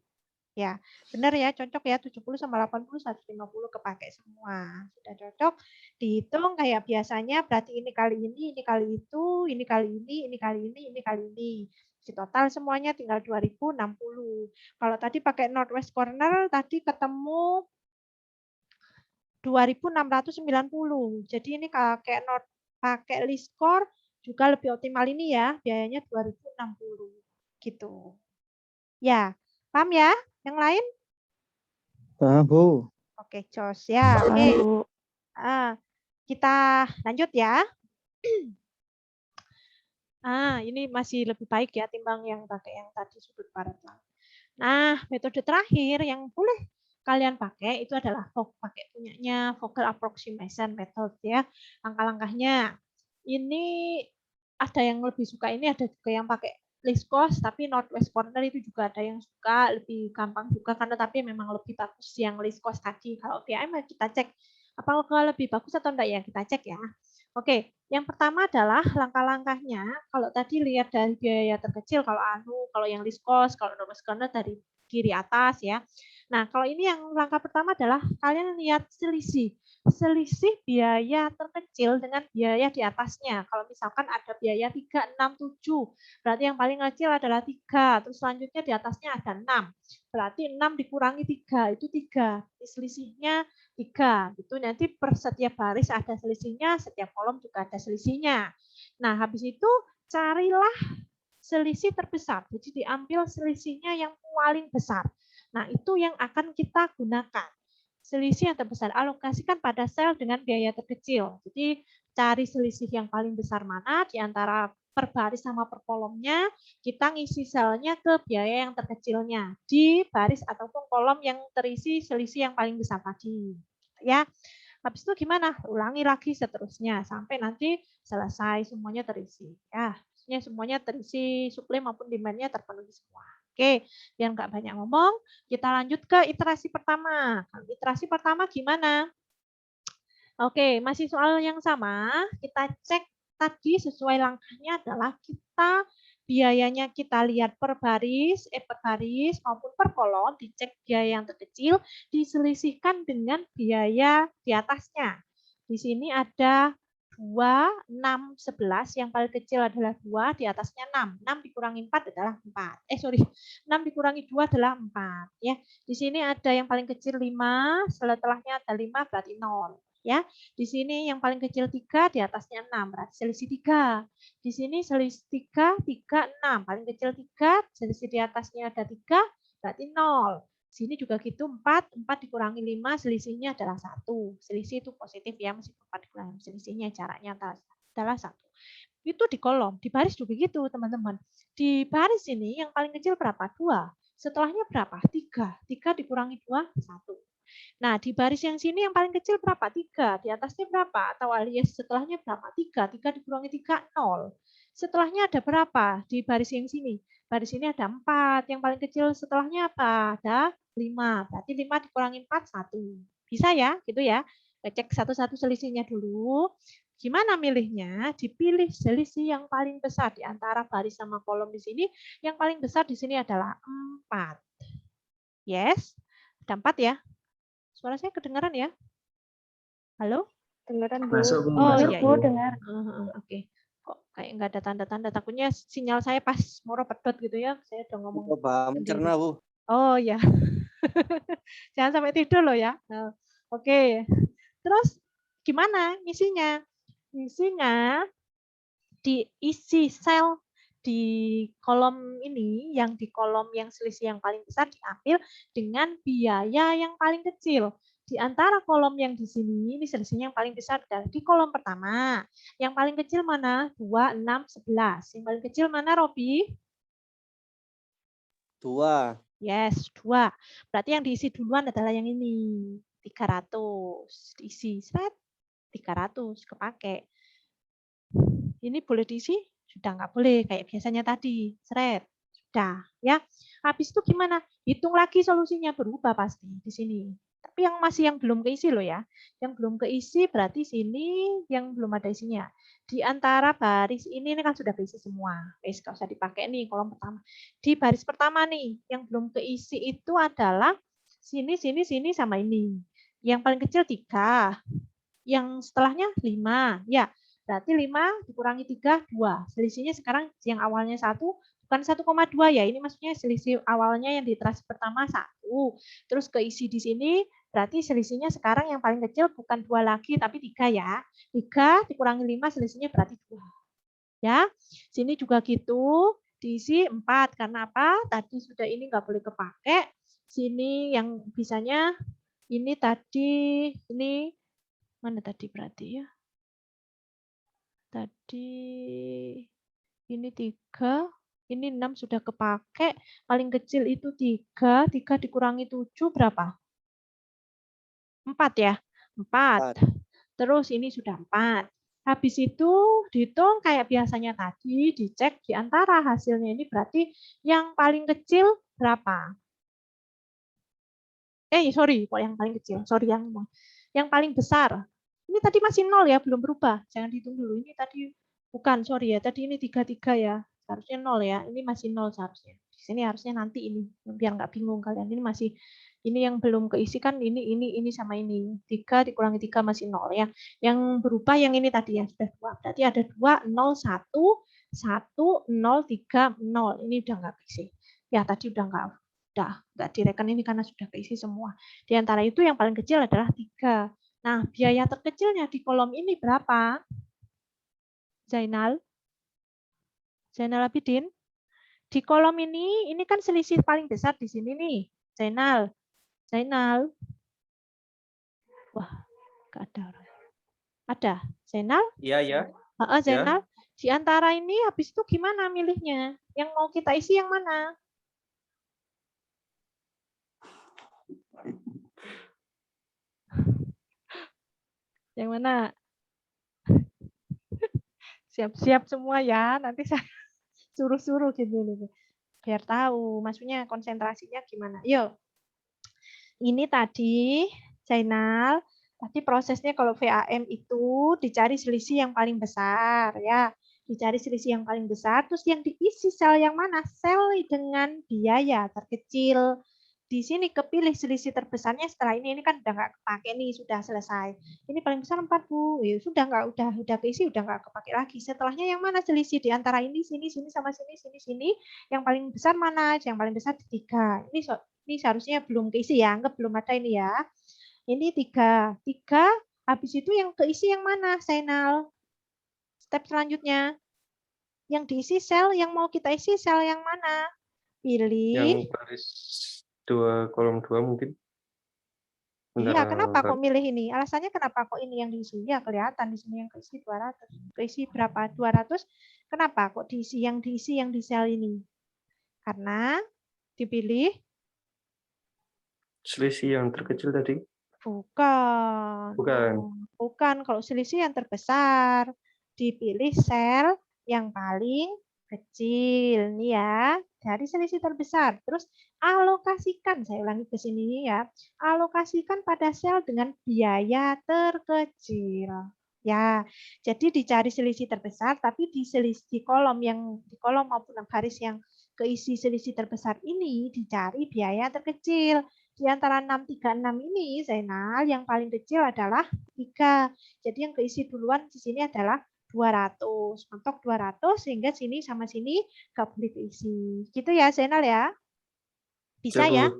Ya, benar ya, cocok ya, 70 sama 80, 150 kepakai semua. Sudah cocok, dihitung kayak biasanya, berarti ini kali ini kali itu, ini kali ini kali ini kali ini. Di total semuanya tinggal 2060. Kalau tadi pakai northwest corner, tadi ketemu 2690. Jadi ini pakai list score juga lebih optimal ini ya, biayanya 2060 gitu. Ya, paham ya? Yang lain? Paham, Bu. Oke, Jos ya. Oke. Bu. Kita lanjut ya. Ini masih lebih baik ya timbang yang pakai yang tadi sudut barat laut. Nah, metode terakhir yang boleh kalian pakai itu adalah pakai punyanya Vogel Approximation Method ya. Langkah-langkahnya. Ini ada yang lebih suka ini, ada juga yang pakai list cost, tapi northwest corner itu juga ada yang suka, lebih gampang juga karena tapi memang lebih bagus yang list cost tadi. Kalau PAM kita cek apakah lebih bagus atau enggak ya, kita cek ya. Oke, yang pertama adalah langkah-langkahnya. Kalau tadi lihat dari biaya terkecil, kalau yang list cost, kalau northwest corner dari kiri atas ya. Nah, kalau ini yang langkah pertama adalah kalian lihat selisih biaya terkecil dengan biaya di atasnya. Kalau misalkan ada biaya 367, berarti yang paling kecil adalah 3, terus selanjutnya di atasnya ada 6. Berarti 6 dikurangi 3, itu 3. Selisihnya 3. Itu nanti per setiap baris ada selisihnya, setiap kolom juga ada selisihnya. Nah, habis itu carilah selisih terbesar. Jadi diambil selisihnya yang paling besar. Nah, itu yang akan kita gunakan. Selisih yang terbesar, alokasikan pada sel dengan biaya terkecil. Jadi cari selisih yang paling besar mana di antara per baris sama per kolomnya, kita ngisi selnya ke biaya yang terkecilnya di baris ataupun kolom yang terisi selisih yang paling besar tadi. Ya, habis itu gimana? Ulangi lagi seterusnya sampai nanti selesai semuanya terisi. Ya, semuanya terisi, suplai maupun demand-nya terpenuhi semua. Oke, biar nggak banyak ngomong, kita lanjut ke iterasi pertama. Iterasi pertama gimana? Oke, masih soal yang sama. Kita cek tadi sesuai langkahnya adalah kita biayanya kita lihat per baris maupun per kolom, dicek biaya yang terkecil, diselisihkan dengan biaya di atasnya. Di sini ada 2, 6, 11, yang paling kecil adalah 2, di atasnya 6. 6 dikurangi 4 adalah 4. 6 dikurangi 2 adalah 4. Ya. Di sini ada yang paling kecil 5, setelahnya ada 5 berarti 0. Ya. Di sini yang paling kecil 3, di atasnya 6, berarti selisih 3. Di sini selisih 3, 3, 6. Paling kecil 3, selisih di atasnya ada 3, berarti 0. Sini juga gitu, 4 dikurangi 5, selisihnya adalah 1. Selisih itu positif ya, meskipun 4 dikurangi selisihnya jaraknya adalah 1. Itu di kolom, di baris juga gitu teman-teman. Di baris ini yang paling kecil berapa? 2. Setelahnya berapa? 3. 3 dikurangi 2, 1. Nah, di baris yang sini yang paling kecil berapa? 3. Di atasnya berapa? Atau alias setelahnya berapa? 3. 3 dikurangi 3, 0. Setelahnya ada berapa? Di baris yang sini. Baris ini ada 4. Yang paling kecil setelahnya apa? Ada 5. Berarti 5 dikurangi 4, 1. Bisa ya? Gitu ya. Cek satu-satu selisihnya dulu. Gimana milihnya? Dipilih selisih yang paling besar di antara baris sama kolom di sini. Yang paling besar di sini adalah 4. Yes? Ada 4 ya? Suara saya kedengaran ya? Halo? Dengeran, Bu. Masuk, Bu. Oh Masuk, iya, Bu, iya. dengar. Oke. Kok kayak nggak ada tanda-tanda? Takutnya sinyal saya pas moro pedot gitu ya. Saya udah ngomong Coba sendiri. mencerna, Bu. Oh ya. Jangan sampai tidur loh ya. Oke. Terus gimana ngisinya? Ngisinya diisi sel di kolom ini, yang di kolom yang selisih yang paling besar diambil dengan biaya yang paling kecil. Di antara kolom yang di sini, ini selisihnya yang paling besar adalah di kolom pertama. Yang paling kecil mana? 2, 6, 11. Yang paling kecil mana, Robi? 2. Yes, 2. Berarti yang diisi duluan adalah yang ini. 300. Diisi, seret. 300, kepake. Ini boleh diisi? Sudah nggak boleh, kayak biasanya tadi. Seret. Sudah, ya. Habis itu gimana? Hitung lagi solusinya, berubah pasti di sini. Tapi yang masih yang belum keisi loh ya. Yang belum keisi berarti sini yang belum ada isinya. Di antara baris ini kan sudah keisi semua. Nggak usah dipakai nih kolom pertama. Di baris pertama nih, yang belum keisi itu adalah sini, sini, sini, sama ini. Yang paling kecil 3. Yang setelahnya 5. Ya, berarti 5 dikurangi 3, 2. Selisihnya sekarang yang awalnya 1, bukan 1,2 ya. Ini maksudnya selisih awalnya yang di iterasi pertama 1. Terus keisi di sini, berarti selisihnya sekarang yang paling kecil bukan 2 lagi, tapi 3 ya. 3 dikurangi 5, selisihnya berarti 2. Ya, sini juga gitu. Diisi 4. Karena apa? Tadi sudah ini nggak boleh kepake. Sini yang bisanya, ini tadi, ini mana tadi berarti ya? Tadi ini 3, ini 6 sudah kepake, paling kecil itu 3, 3 dikurangi 7 berapa? 4 ya? 4. Terus ini sudah 4. Habis itu dihitung kayak biasanya tadi, dicek di antara hasilnya ini berarti yang paling kecil berapa? Sorry, kok yang paling kecil? Sorry, yang paling besar. Ini tadi masih 0 ya, belum berubah. Jangan dihitung dulu. Ini tadi bukan, sorry ya. Tadi ini 33 ya. Seharusnya 0 ya. Ini masih 0 seharusnya. Di sini harusnya nanti ini. Biar nggak bingung kalian. Ini masih, ini yang belum keisi kan ini sama ini. 3 dikurangi 3 masih 0 ya. Yang berubah yang ini tadi ya, sudah 2. Berarti ada 2, 0, 1, 1, 0, 3, 0. Ini udah nggak keisi. Ya, tadi udah nggak direken ini karena sudah keisi semua. Di antara itu yang paling kecil adalah 3. Nah, biaya terkecilnya di kolom ini berapa? Zainal? Zainal Abidin? Di kolom ini kan selisih paling besar di sini nih. Zainal? Zainal? Wah, nggak ada orang. Ada? Zainal? Iya, ya. Zainal? Di antara ini habis itu gimana milihnya? Yang mau kita isi yang mana? Yang mana? Siap-siap semua ya. Nanti saya suruh-suruh gitu nih. Biar tahu. Maksudnya konsentrasinya gimana. Yuk. Ini tadi, Zainal. Tadi prosesnya kalau VAM itu dicari selisih yang paling besar. Ya. Dicari selisih yang paling besar. Terus yang diisi sel yang mana? Sel dengan biaya terkecil. Di sini kepilih selisih terbesarnya setelah ini kan udah nggak kepake nih, sudah selesai. Ini paling besar 4, Bu. Ya, sudah nggak, udah keisi, udah nggak kepake lagi. Setelahnya yang mana selisih di antara ini, sini sama sini. Yang paling besar mana? Yang paling besar di 3. Ini seharusnya belum keisi ya, anggap belum ada ini ya. Ini 3. 3, habis itu yang keisi yang mana, Zainal? Step selanjutnya. Yang diisi sel, yang mau kita isi sel yang mana? Pilih. Yang baris 2 kolom 2 mungkin. Iya, kenapa kok milih ini? Alasannya kenapa kok ini yang diisi? Ya, kelihatan di sini yang keisi 200. Keisi berapa? 200. Kenapa kok diisi yang di sel ini? Karena dipilih Selisih yang terkecil tadi. Bukan. Bukan. Bukan. Kalau selisih yang terbesar. Dipilih sel yang paling kecil. Nih ya. Dari selisih terbesar. Terus alokasikan. Saya ulangi ke sini ya. Alokasikan pada sel dengan biaya terkecil. Ya, jadi dicari selisih terbesar, tapi di kolom maupun baris yang keisi selisih terbesar ini dicari biaya terkecil. Di antara 636 ini, Zainal, yang paling kecil adalah 3. Jadi yang keisi duluan di sini adalah 200. Mentok 200 sehingga sini sama sini nggak boleh keisi. Gitu ya, Zainal ya? Bisa ya?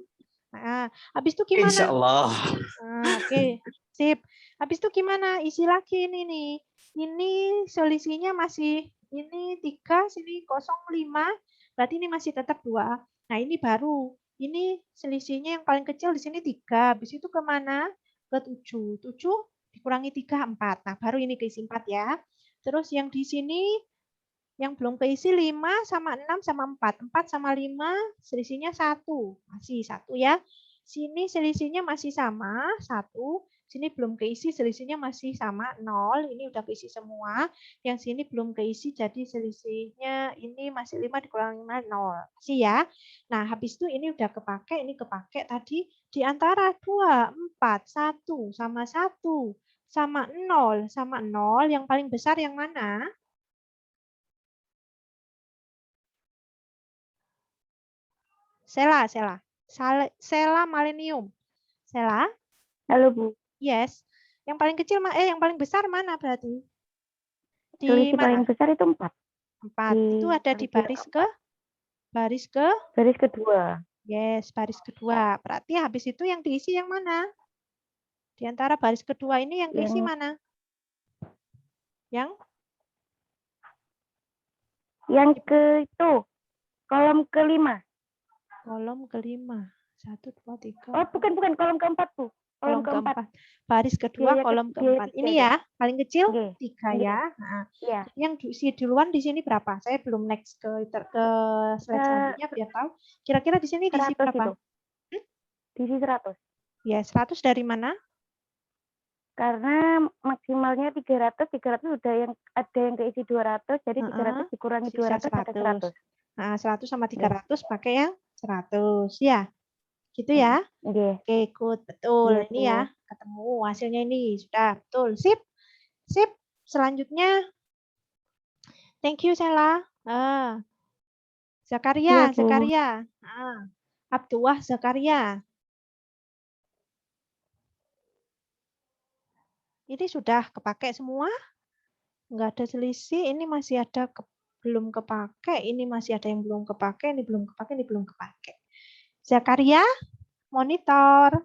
Nah, habis itu gimana? Insya Allah. Nah, oke, sip. Habis itu gimana? Isi lagi ini nih. Ini selisihnya masih ini 3, sini 0,5. Berarti ini masih tetap 2. Nah, ini baru. Ini selisihnya yang paling kecil di sini 3. Habis itu kemana? Ke 7. 7 dikurangi 3, 4. Nah, baru ini keisi 4 ya. Terus yang di sini yang belum keisi 5 sama 6 sama 4. 4 sama 5 selisihnya 1. Masih 1 ya. Sini selisihnya masih sama, 1. Sini belum keisi, selisihnya masih sama, 0. Ini udah keisi semua. Yang sini belum keisi, jadi selisihnya ini masih 5 dikurangi 5, 0. Masih ya. Nah, habis itu ini udah kepake, ini kepake tadi. Di antara 2, 4, 1, sama 1, sama 0, sama 0. Yang paling besar yang mana? Sela, Malenium. Sela? Halo, Bu. Yes. Yang paling kecil, yang paling besar mana berarti? Di Selisih mana? paling besar itu 4. 4. Itu ada di baris baris kedua. Yes, baris kedua. Berarti habis itu yang diisi yang mana? Di antara baris kedua ini yang diisi mana? Yang ke itu, kolom kelima. Kolom kelima. 1, 2, 3. Oh, bukan, kolom keempat, Bu. Kolom keempat. Baris kedua, kolom keempat. Ini ya, paling kecil 3 ya. Nah, yang diisi duluan di sini berapa? Saya belum next ke slide selanjutnya biar tahu. Kira-kira di sini diisi berapa? Diisi 100. Ya, 100 dari mana? Karena maksimalnya 300 udah ada yang keisi 200, jadi 300 dikurangi 200 ada 100. Nah, 100 sama 300 pakai yang 100 ya. Gitu ya. Oke, good. Betul. Ini ya, ketemu hasilnya ini. Sudah, betul. Sip. Sip. Selanjutnya. Thank you, Sela. Zakaria. Abdullah Zakaria. Ini sudah kepake semua? Enggak ada selisih. Ini masih ada belum kepake. Ini masih ada yang belum kepake. Ini belum kepake. Ini belum kepake. Zakaria. Monitor.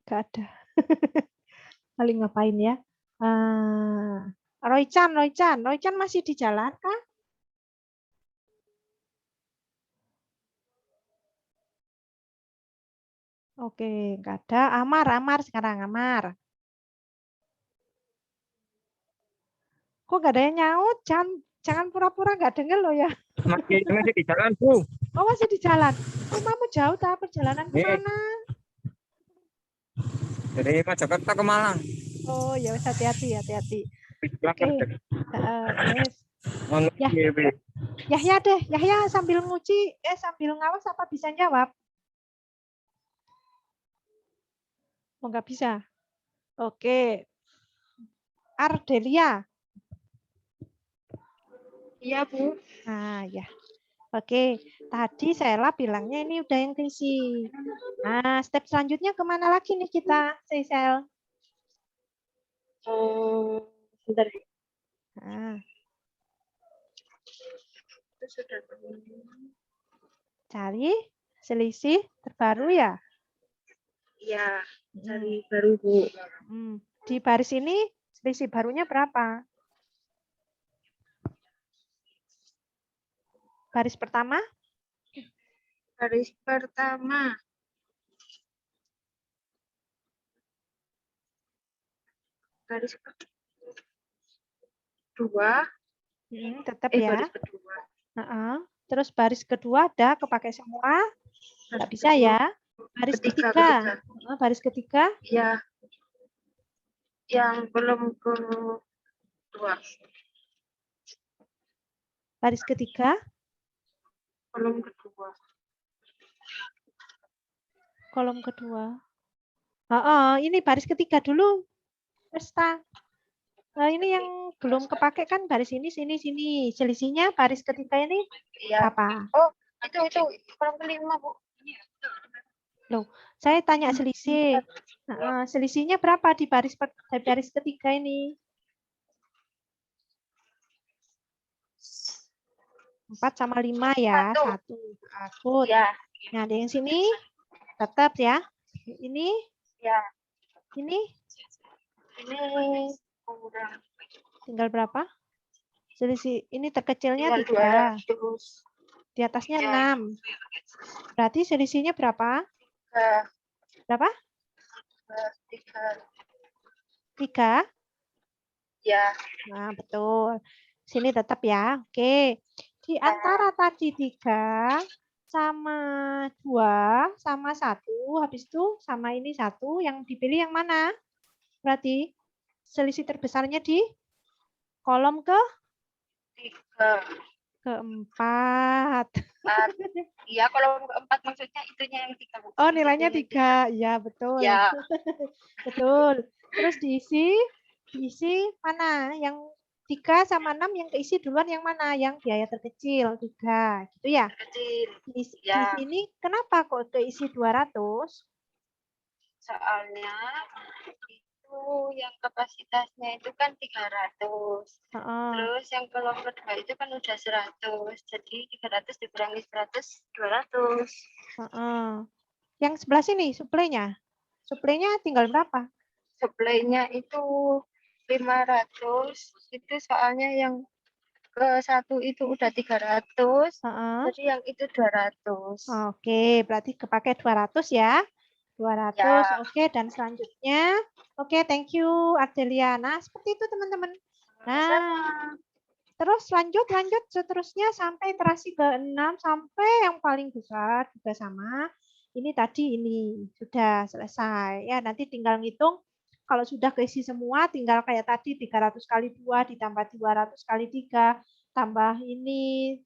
Gak ada. Paling ngapain ya? Roychan masih di jalan kah? Oke, nggak ada. Amar sekarang, Amar. Kok nggak ada yang nyaut? Jangan pura-pura nggak dengar loh ya. Masih di jalan, Bu. Oh, masih di jalan. Rumahmu jauh tak? Perjalanan ke mana? Dari Mojokerto ke Malang. Oh, ya hati-hati. Oke. Yes. Yahya sambil nguci, sambil ngawas apa bisa jawab? Oh, nggak bisa. Oke. Ardelia. Iya, Bu. Nah, ya. Oke, tadi Sela bilangnya ini udah yang keisi. Nah, step selanjutnya kemana lagi nih kita, Sel? Bentar. Nah. Cari selisih terbaru ya? Iya, cari baru, Bu. Di baris ini selisih barunya berapa? Baris pertama? Baris pertama. Baris kedua. Tetap ya. Baris kedua. Terus baris kedua ada kepakai semua? Nggak bisa ya. Baris ketiga. Baris ketiga? Ya, yang belum kedua. Baris ketiga? Belum kedua. Kolom kedua. Ini baris ketiga dulu. Pesta. Nah, ini yang belum kepake kan baris ini, sini. Selisihnya baris ketiga ini apa? Oh, itu kolom kelima, Bu. Loh, saya tanya selisih. Selisihnya berapa di baris ketiga ini? 4 sama 5 ya, 1. Akut. Ya. Nah, ada yang sini tetap ya. Ini? Ya. Ini? Ini kurang. Tinggal berapa? Selisih ini terkecilnya Tinggal 3. Di atasnya 6. Berarti selisihnya berapa? Berapa? 3? Ya. Nah, betul. Sini tetap ya. Oke. Di antara tadi 3 sama 2 sama 1, habis itu sama ini 1, yang dipilih yang mana? Berarti selisih terbesarnya di kolom keempat. Iya, kolom keempat maksudnya itunya yang 3. Oh, nilainya 3. Ya, betul. Ya. Betul. Terus diisi mana? Yang 3 sama 6 yang keisi duluan yang mana? Yang biaya terkecil 3. Gitu ya? Kecil. Di Ya. sini kenapa kok keisi 200? Soalnya itu yang kapasitasnya itu kan 300. Terus yang kolom kedua itu kan udah 100. Jadi 300 dikurangi 100, 200. Yang sebelah sini suplainya. Suplainya tinggal berapa? Suplainya itu 500. Itu soalnya yang ke 1 itu udah 300. Jadi yang itu 200. Oke, berarti kepake 200 ya. 200. Ya. Oke, dan selanjutnya. Oke, thank you Ardelia. Nah, seperti itu teman-teman. Nah, terus lanjut seterusnya sampai iterasi ke-6 sampai yang paling besar juga sama. Ini tadi ini sudah selesai. Ya, nanti tinggal ngitung kalau sudah keisi semua tinggal kayak tadi 300 kali 2 ditambah 200 kali 3 tambah ini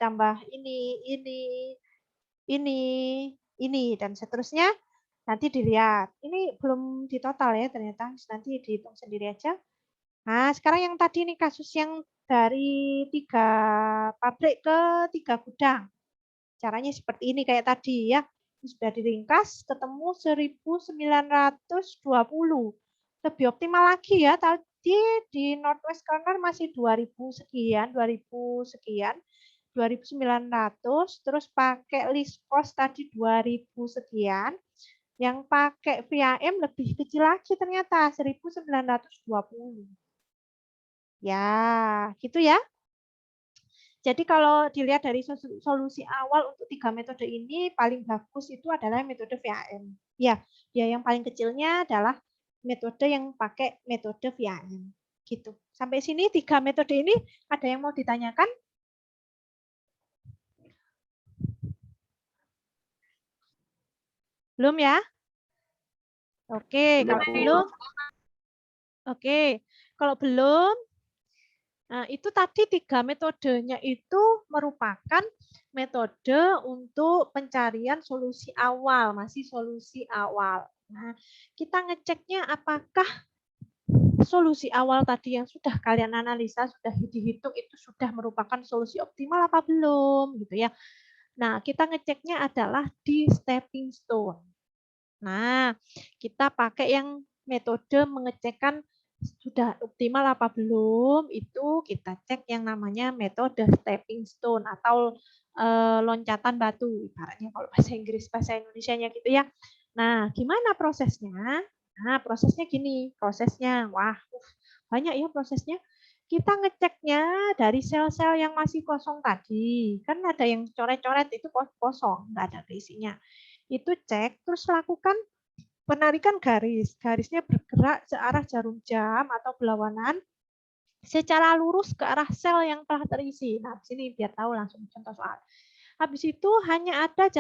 dan seterusnya. Nanti dilihat. Ini belum ditotal ya ternyata. Nanti dihitung sendiri aja. Nah, sekarang yang tadi nih kasus yang dari 3 pabrik ke 3 gudang. Caranya seperti ini kayak tadi ya. Ini sudah diringkas ketemu 1920. Lebih optimal lagi ya. Tadi di Northwest Corner masih 2000 sekian, 2900, terus pakai list cost tadi 2000 sekian. Yang pakai VAM lebih kecil lagi ternyata 1920. Ya, gitu ya. Jadi kalau dilihat dari solusi awal untuk 3 metode ini paling bagus itu adalah metode VAM. Ya, yang paling kecilnya adalah metode yang pakai metode VAM. Gitu. Sampai sini 3 metode ini ada yang mau ditanyakan? Belum ya? Oke, kalau belum. Oke, kalau belum, nah itu tadi 3 metodenya itu merupakan metode untuk pencarian solusi awal, masih solusi awal. Nah, kita ngeceknya apakah solusi awal tadi yang sudah kalian analisa, sudah dihitung itu sudah merupakan solusi optimal apa belum, gitu ya. Nah, kita ngeceknya adalah di stepping stone. Nah, kita pakai yang metode mengecekkan sudah optimal apa belum, itu kita cek yang namanya metode stepping stone atau loncatan batu, ibaratnya kalau bahasa Inggris, bahasa Indonesianya gitu ya. Nah, gimana prosesnya? Nah, prosesnya gini, wah, banyak ya prosesnya. Kita ngeceknya dari sel-sel yang masih kosong tadi, kan ada yang coret-coret itu kosong, nggak ada isinya. Itu cek, terus lakukan penarikan garis. Garisnya bergerak searah jarum jam atau berlawanan secara lurus ke arah sel yang telah terisi. Nah, sini biar tahu langsung contoh soal. Habis itu hanya ada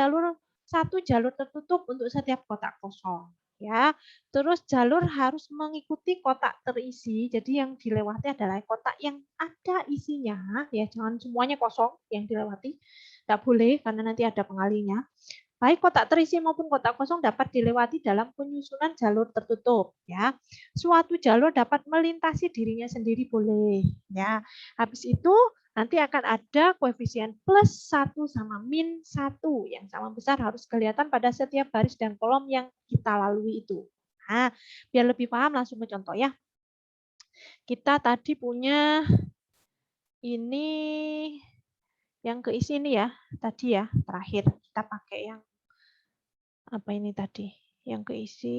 satu jalur tertutup untuk setiap kotak kosong. Ya, terus jalur harus mengikuti kotak terisi. Jadi yang dilewati adalah kotak yang ada isinya, ya jangan semuanya kosong yang dilewati. Tidak boleh karena nanti ada pengalinya. Baik kotak terisi maupun kotak kosong dapat dilewati dalam penyusunan jalur tertutup. Ya, suatu jalur dapat melintasi dirinya sendiri boleh. Ya, habis itu nanti akan ada koefisien +1 sama -1 yang sama besar harus kelihatan pada setiap baris dan kolom yang kita lalui itu. Nah, biar lebih paham langsung ke contoh ya. Kita tadi punya ini yang keisi ini ya, tadi ya, terakhir kita pakai yang apa ini tadi? Yang keisi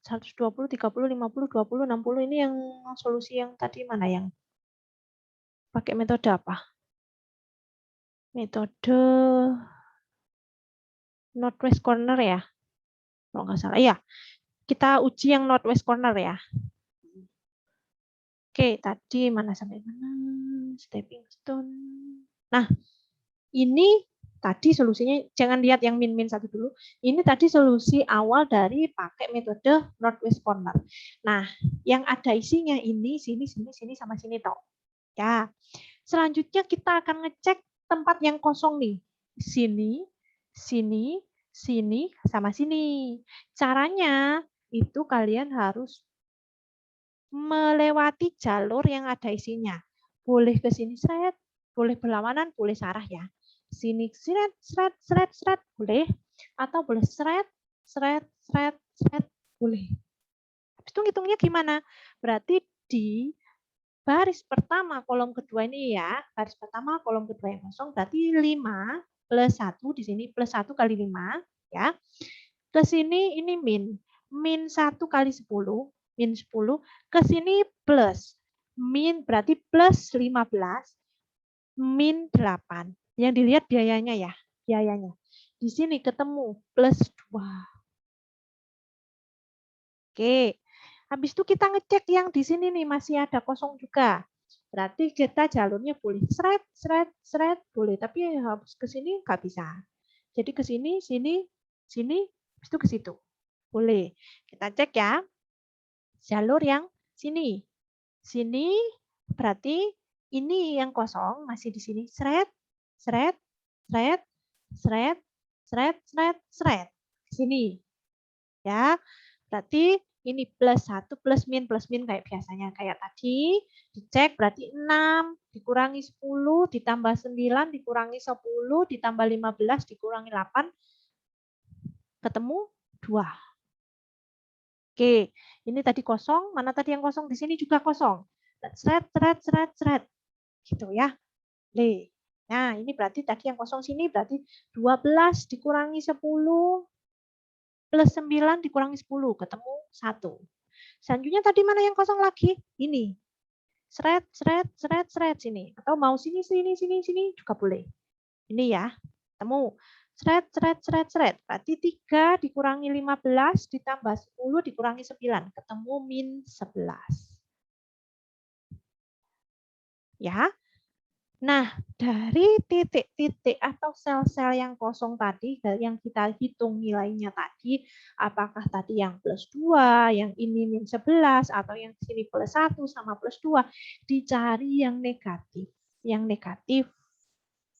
120, 30, 50, 20, 60 ini yang solusi yang tadi mana yang pakai metode apa? Metode northwest corner ya? Kalau nggak salah. Iya, kita uji yang northwest corner ya. Oke, tadi mana sampai mana? Stepping stone. Nah, ini tadi solusinya, jangan lihat yang min-min satu dulu. Ini tadi solusi awal dari pakai metode northwest corner. Nah, yang ada isinya ini, sini, sama sini toh. Ya. Selanjutnya kita akan ngecek tempat yang kosong nih. Sini, sama sini. Caranya itu kalian harus melewati jalur yang ada isinya. Boleh ke sini seret, boleh berlawanan, boleh searah ya. Sini seret, boleh. Atau boleh seret, boleh. Habis itu ngitungnya gimana? Berarti di baris pertama kolom kedua ini ya, baris pertama kolom kedua yang kosong berarti 5 + 1 di sini +1 kali 5 ya. Ke sini ini min 1 kali 10, min 10, ke sini plus. Min berarti +15 min 8. Yang dilihat biayanya ya, biayanya. Di sini ketemu +2. Oke. Habis itu kita ngecek yang di sini nih masih ada kosong juga. Berarti kita jalurnya boleh seret, boleh. Tapi harus ke sini nggak bisa. Jadi ke sini, habis itu ke situ. Boleh. Kita cek ya. Jalur yang sini. Sini berarti ini yang kosong masih di sini. Seret. Sini. Ya. Berarti ini +1 plus min kayak biasanya. Kayak tadi dicek berarti 6 dikurangi 10 ditambah 9 dikurangi 10 ditambah 15 dikurangi 8 ketemu 2. Oke, ini tadi kosong. Mana tadi yang kosong? Di sini juga kosong. Seret. Gitu ya. Nah, ini berarti tadi yang kosong sini berarti 12 dikurangi 10 plus 9 dikurangi 10, ketemu 1. Selanjutnya tadi mana yang kosong lagi? Ini. Seret, sini. Atau mau sini juga boleh. Ini ya, ketemu. Seret. Berarti 3 dikurangi 15 ditambah 10 dikurangi 9, ketemu min 11. Ya. Nah, dari titik-titik atau sel-sel yang kosong tadi, yang kita hitung nilainya tadi, apakah tadi yang +2, yang ini min 11, atau yang sini +1 sama +2, dicari yang negatif. Yang negatif,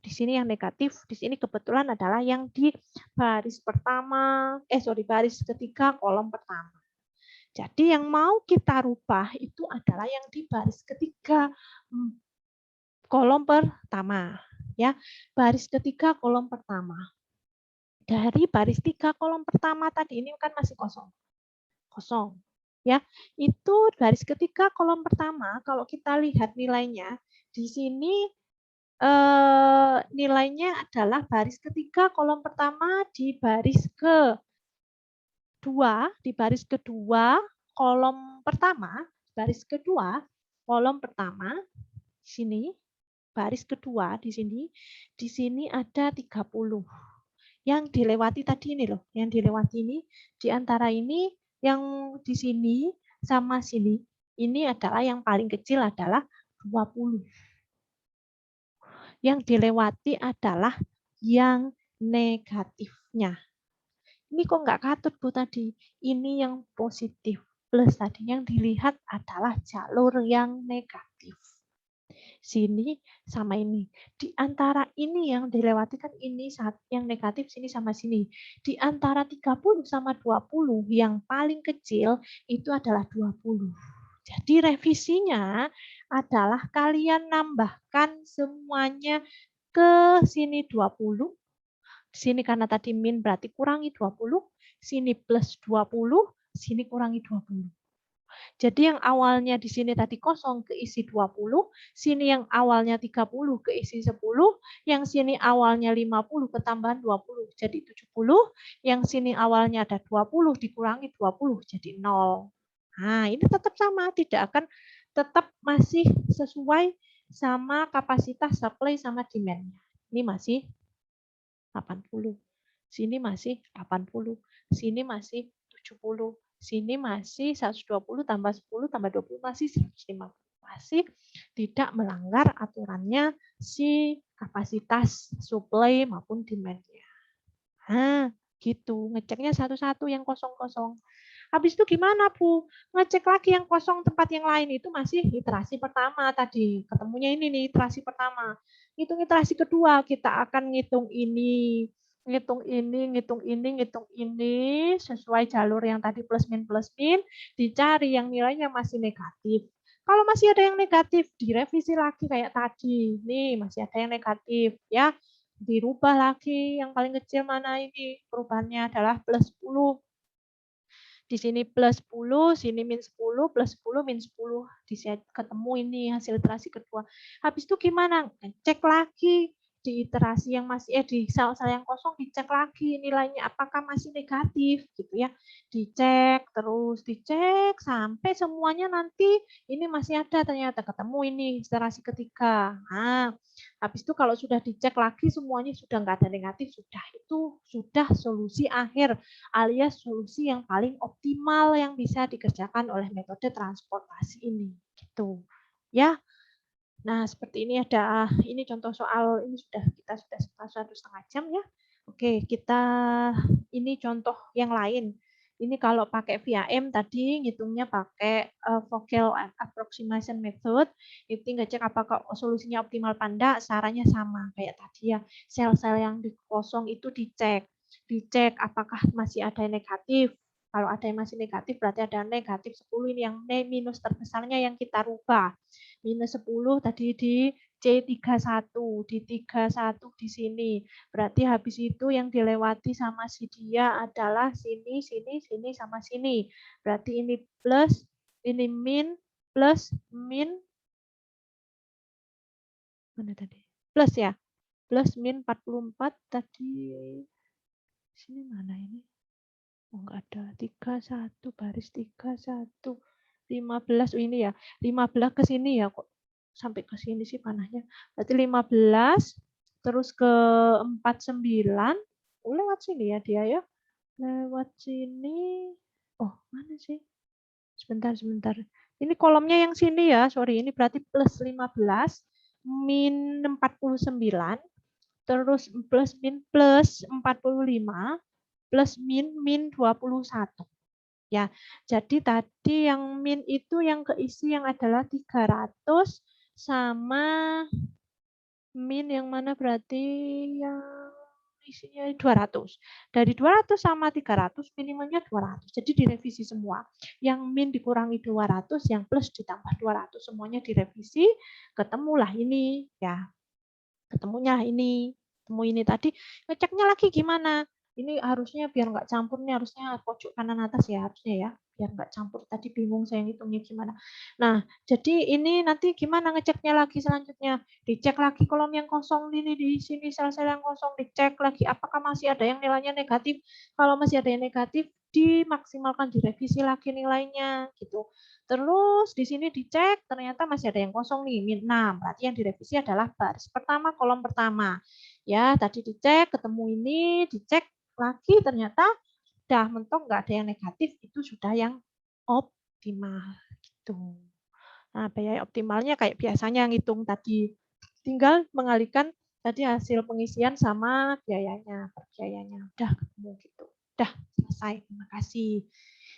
di sini yang negatif, di sini kebetulan adalah yang di baris ketiga kolom pertama. Jadi yang mau kita rubah itu adalah yang di baris ketiga kolom pertama ya, baris ketiga kolom pertama. Dari baris 3 kolom pertama tadi ini kan masih kosong ya. Itu baris ketiga kolom pertama kalau kita lihat nilainya di sini nilainya adalah baris ketiga kolom pertama di baris kedua kolom pertama, baris kedua kolom pertama sini. Baris kedua di sini ada 30. Yang dilewati tadi ini loh, yang dilewati ini di antara ini yang di sini sama sini, ini adalah yang paling kecil adalah 20. Yang dilewati adalah yang negatifnya. Ini kok nggak katut Bu tadi? Ini yang positif. Plus tadi yang dilihat adalah jalur yang negatif. Sini sama ini. Di antara ini yang dilewati kan ini yang negatif sini sama sini. Di antara 30 sama 20 yang paling kecil itu adalah 20. Jadi revisinya adalah kalian nambahkan semuanya ke sini 20. Sini karena tadi min berarti kurangi 20. Sini plus 20. Sini kurangi 20. Jadi yang awalnya di sini tadi kosong keisi 20, sini yang awalnya 30 keisi 10, yang sini awalnya 50 ketambahan 20 jadi 70, yang sini awalnya ada 20 dikurangi 20 jadi 0. Nah, ini tetap sama, tidak akan tetap masih sesuai sama kapasitas supply sama demand-nya. Ini masih 80. Sini masih 80, sini masih 70. Sini masih 120 tambah 10 tambah 20 masih 150. Masih tidak melanggar aturannya si kapasitas supply maupun demand-nya. Nah, gitu. Ngeceknya satu-satu yang kosong-kosong. Habis itu gimana, Bu? Ngecek lagi yang kosong tempat yang lain itu masih iterasi pertama tadi. Ketemunya ini nih iterasi pertama. Hitung iterasi kedua, kita akan ngitung ini, ngitung ini sesuai jalur yang tadi plus min, dicari yang nilainya masih negatif. Kalau masih ada yang negatif, direvisi lagi kayak tadi. Nih, masih ada yang negatif ya. Dirubah lagi yang paling kecil mana ini? Perubahannya adalah plus 10. Di sini plus 10, sini min 10, plus 10, min 10. Ketemu ini hasil iterasi kedua. Habis itu gimana? Cek lagi di iterasi yang masih di sel-sel yang kosong, dicek lagi nilainya apakah masih negatif gitu ya. Dicek terus, dicek sampai semuanya nanti ini masih ada, ternyata ketemu ini iterasi ketiga. Nah, habis itu kalau sudah dicek lagi semuanya sudah nggak ada negatif, sudah itu sudah solusi akhir alias solusi yang paling optimal yang bisa dikerjakan oleh metode transportasi ini gitu ya. Nah, seperti ini ada ini contoh soal ini kita sudah 1,5 jam ya. Oke, kita ini contoh yang lain. Ini kalau pakai VAM tadi ngitungnya pakai Vogel approximation method, itu ngecek apakah solusinya optimal apa enggak, sarannya sama kayak tadi ya. Sel-sel yang di kosong itu dicek apakah masih ada yang negatif. Kalau ada yang masih negatif berarti ada negatif 10, ini yang minus terbesarnya yang kita rubah. Minus 10 tadi di C31, di 31 di sini. Berarti habis itu yang dilewati sama si dia adalah sini, sini, sini, sama sini. Berarti ini plus, ini min, plus, min. Mana tadi? Plus ya. Plus min 44 tadi. Sini mana ini? Oh, enggak ada. 31 baris 31. 15 ini ya. 15 ke sini ya kok. Sampai ke sini sih panahnya. Berarti 15 terus ke 49. Oh, lewat sini ya dia ya. Lewat sini. Oh, mana sih? Sebentar. Ini kolomnya yang sini ya. Sorry, ini berarti plus 15 min 49 terus plus min plus 45 plus min 21. Ya, jadi tadi yang min itu yang keisi yang adalah 300 sama min yang mana berarti yang isinya 200. Dari 200 sama 300 minimalnya 200. Jadi direvisi semua. Yang min dikurangi 200, yang plus ditambah 200 semuanya direvisi, ketemulah ini ya. Ketemunya ini, temu ini tadi. Ngeceknya lagi gimana? Ini harusnya biar nggak campur, nih harusnya pojok kanan atas ya harusnya ya, biar nggak campur. Tadi bingung saya ngitungnya gimana. Nah, jadi ini nanti gimana ngeceknya lagi selanjutnya? Dicek lagi kolom yang kosong ini di sini sel-sel yang kosong, dicek lagi apakah masih ada yang nilainya negatif. Kalau masih ada yang negatif, dimaksimalkan, direvisi lagi nilainya gitu. Terus di sini dicek ternyata masih ada yang kosong nih, min 6. Berarti yang direvisi adalah baris pertama, kolom pertama. Ya, tadi dicek ketemu ini, dicek lagi ternyata sudah mentok nggak ada yang negatif, itu sudah yang optimal gitu. Nah, biaya optimalnya kayak biasanya ngitung tadi, tinggal mengalihkan Tadi hasil pengisian sama biayanya, per biayanya. Udah ketemu gitu. Udah selesai. Terima kasih.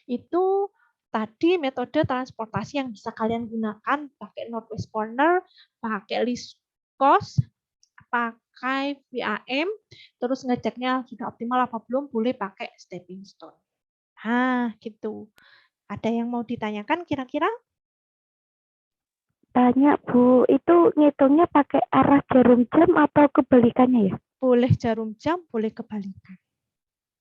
Itu tadi metode transportasi yang bisa kalian gunakan pakai Northwest Corner, pakai list cost, pakai VAM, terus ngeceknya sudah optimal apa belum, boleh pakai stepping stone. Nah, gitu. Ada yang mau ditanyakan kira-kira? Tanya Bu, itu ngitungnya pakai arah jarum jam atau kebalikannya ya? Boleh jarum jam, boleh kebalikan.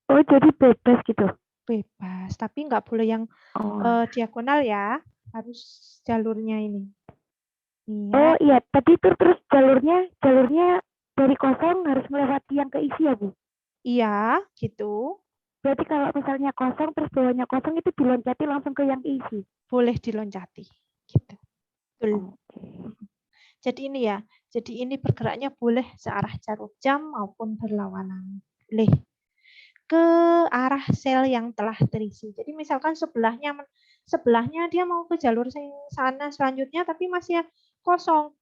Oh, jadi bebas gitu? Bebas, tapi nggak boleh yang diagonal ya, harus jalurnya ini. Iya. Oh iya, tadi itu terus jalurnya dari kosong harus melewati yang keisi ya Bu? Iya, gitu. Berarti kalau misalnya kosong terus bawahnya kosong itu diloncati langsung ke yang isi? Boleh diloncati, gitu. Betul. Okay. Jadi ini ya, jadi ini bergeraknya boleh searah jarum jam maupun berlawanan. Boleh ke arah sel yang telah terisi. Jadi misalkan sebelahnya dia mau ke jalur sana selanjutnya tapi masih kosong.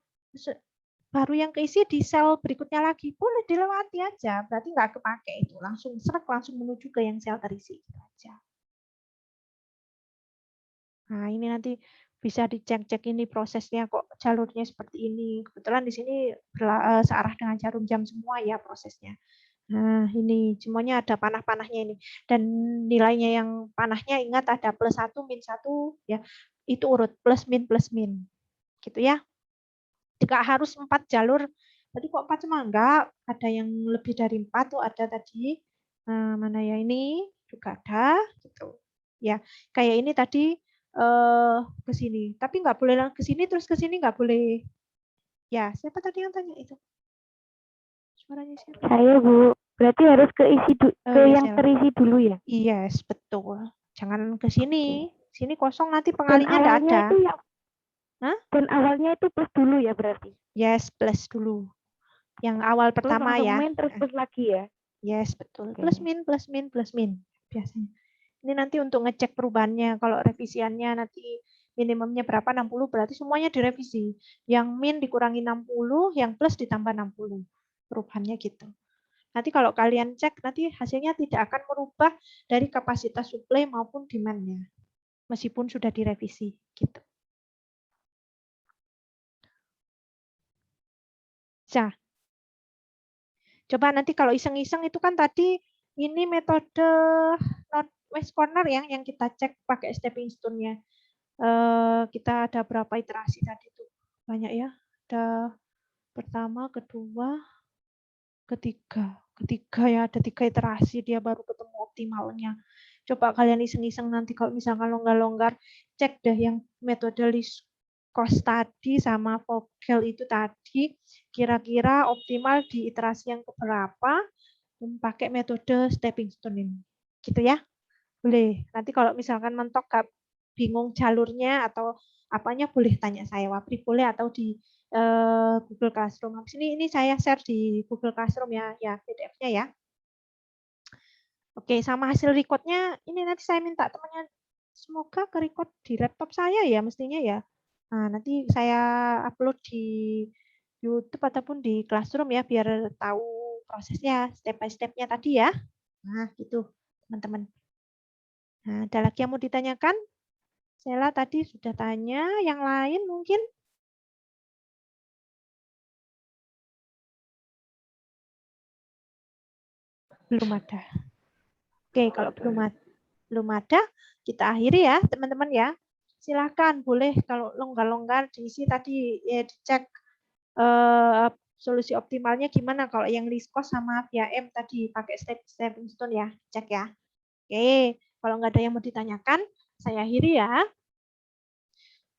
Baru yang keisi di sel berikutnya lagi, boleh dilewati aja. Berarti nggak kepake itu. Langsung menuju ke yang sel terisi. Gitu aja. Nah, ini nanti bisa dicek-cek ini prosesnya kok jalurnya seperti ini. Kebetulan di sini searah dengan jarum jam semua ya prosesnya. Nah, ini semuanya ada panah-panahnya ini. Dan nilainya yang panahnya ingat ada +1, -1 ya. Itu urut plus min. Gitu ya. Jika harus 4 jalur. Tadi kok 4 cuma enggak, ada yang lebih dari 4 tuh ada tadi. Nah, mana ya ini? Juga ada gitu. Ya, kayak ini tadi ke sini. Tapi nggak boleh ke sini terus ke sini nggak boleh. Ya, siapa tadi yang tanya itu? Suaranya siapa? Saya Bu. Berarti harus keisi yang terisi dulu ya? Yes, betul. Jangan ke sini. Sini kosong nanti pengalinya nggak ada. Itu yang... Dan awalnya itu plus dulu ya berarti? Yes, plus dulu. Yang awal pertama terus ya. Main, terus plus lagi ya? Yes, betul. Plus min biasanya. Ini nanti untuk ngecek perubahannya. Kalau revisiannya nanti minimumnya berapa, 60, berarti semuanya direvisi. Yang min dikurangi 60, yang plus ditambah 60. Perubahannya gitu. Nanti kalau kalian cek, nanti hasilnya tidak akan merubah dari kapasitas suplai maupun demand-nya. Meskipun sudah direvisi. Gitu. Nah, coba nanti kalau iseng-iseng itu kan tadi ini metode Northwest Corner yang kita cek pakai stepping stone-nya. Kita ada berapa iterasi tadi tuh? Banyak ya. Ada pertama, kedua, ketiga ya, ada 3 iterasi dia baru ketemu optimalnya. Coba kalian iseng-iseng nanti kalau misalkan longgar-longgar, cek deh yang metode list cost tadi sama Vogel itu tadi, kira-kira optimal di iterasi yang keberapa, pakai metode stepping stone ini. Gitu ya. Boleh. Nanti kalau misalkan mentok gak bingung jalurnya atau apanya, boleh tanya saya Wapri, boleh, atau di Google Classroom. Habis ini saya share di Google Classroom ya PDF-nya ya. Oke, sama hasil recordnya ini nanti saya minta temannya semoga ke record di laptop saya ya mestinya ya. Nah, nanti saya upload di YouTube ataupun di Classroom ya biar tahu prosesnya step by step-nya tadi ya. Nah, gitu teman-teman. Nah, ada lagi yang mau ditanyakan? Sela tadi sudah tanya, yang lain mungkin? Belum ada. Oke, kalau belum ada, kita akhiri ya, teman-teman ya. Silakan, boleh kalau longgar-longgar diisi tadi ya dicek solusi optimalnya gimana kalau yang list cost sama VAM tadi pakai stepping stone ya, cek ya. Oke, kalau nggak ada yang mau ditanyakan, saya akhiri ya.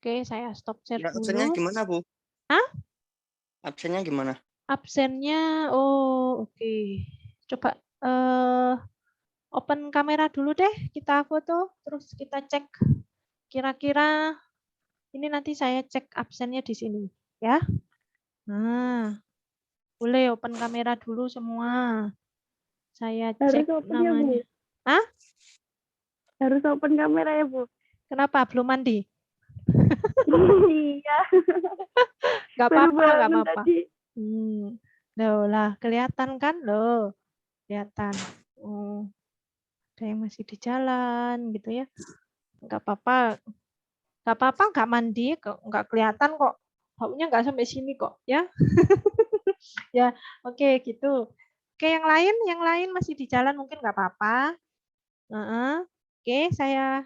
Oke, saya stop share dulu. Absennya gimana, Bu? Hah? Absennya gimana? Absennya, oh oke. Coba open kamera dulu deh, kita foto, terus kita cek kira-kira ini nanti saya cek absennya di sini ya. Nah, boleh open kamera dulu semua. Saya cek namanya. Hah? Harus open kamera ya Bu? Kenapa? Belum mandi? Iya. Nggak apa-apa. Loh lah, kelihatan kan? Loh, kelihatan. Ada yang masih di jalan gitu ya. Nggak apa-apa. Nggak apa-apa, nggak mandi, nggak kelihatan kok. Baunya nggak sampai sini kok, ya. Ya, oke gitu. Oke, yang lain masih di jalan mungkin nggak apa-apa. Oke, saya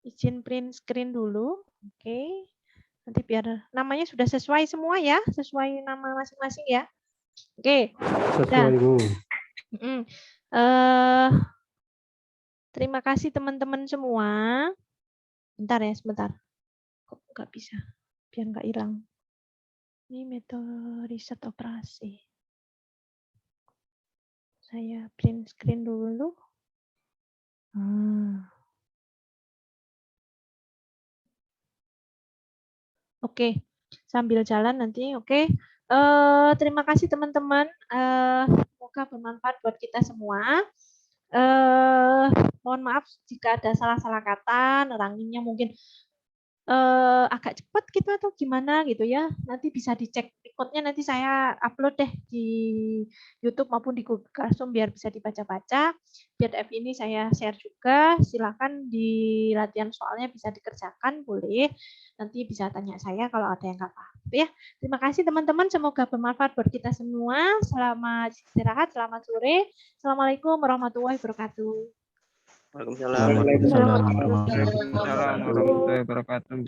izin print screen dulu. Oke. Nanti biar namanya sudah sesuai semua ya, sesuai nama masing-masing ya. Oke. Sesuai, Bu. Terima kasih teman-teman semua. Bentar ya, sebentar. Kok nggak bisa? Biar nggak hilang. Ini metode riset operasi. Saya print screen dulu. Oke, sambil jalan nanti. Oke. Terima kasih teman-teman. Semoga bermanfaat buat kita semua. Mohon maaf jika ada salah-salah kata, neranginnya mungkin agak cepat gitu atau gimana gitu ya. Nanti bisa dicek recordnya, nanti saya upload deh di YouTube maupun di Google Classroom biar bisa dibaca-baca. PDF ini saya share juga. Silakan di latihan soalnya bisa dikerjakan, boleh. Nanti bisa tanya saya kalau ada yang nggak paham. Ya, terima kasih teman-teman. Semoga bermanfaat buat kita semua. Selamat istirahat, selamat sore. Assalamualaikum warahmatullahi wabarakatuh. Waalaikumsalam. Waalaikumsalam warahmatullahi wabarakatuh.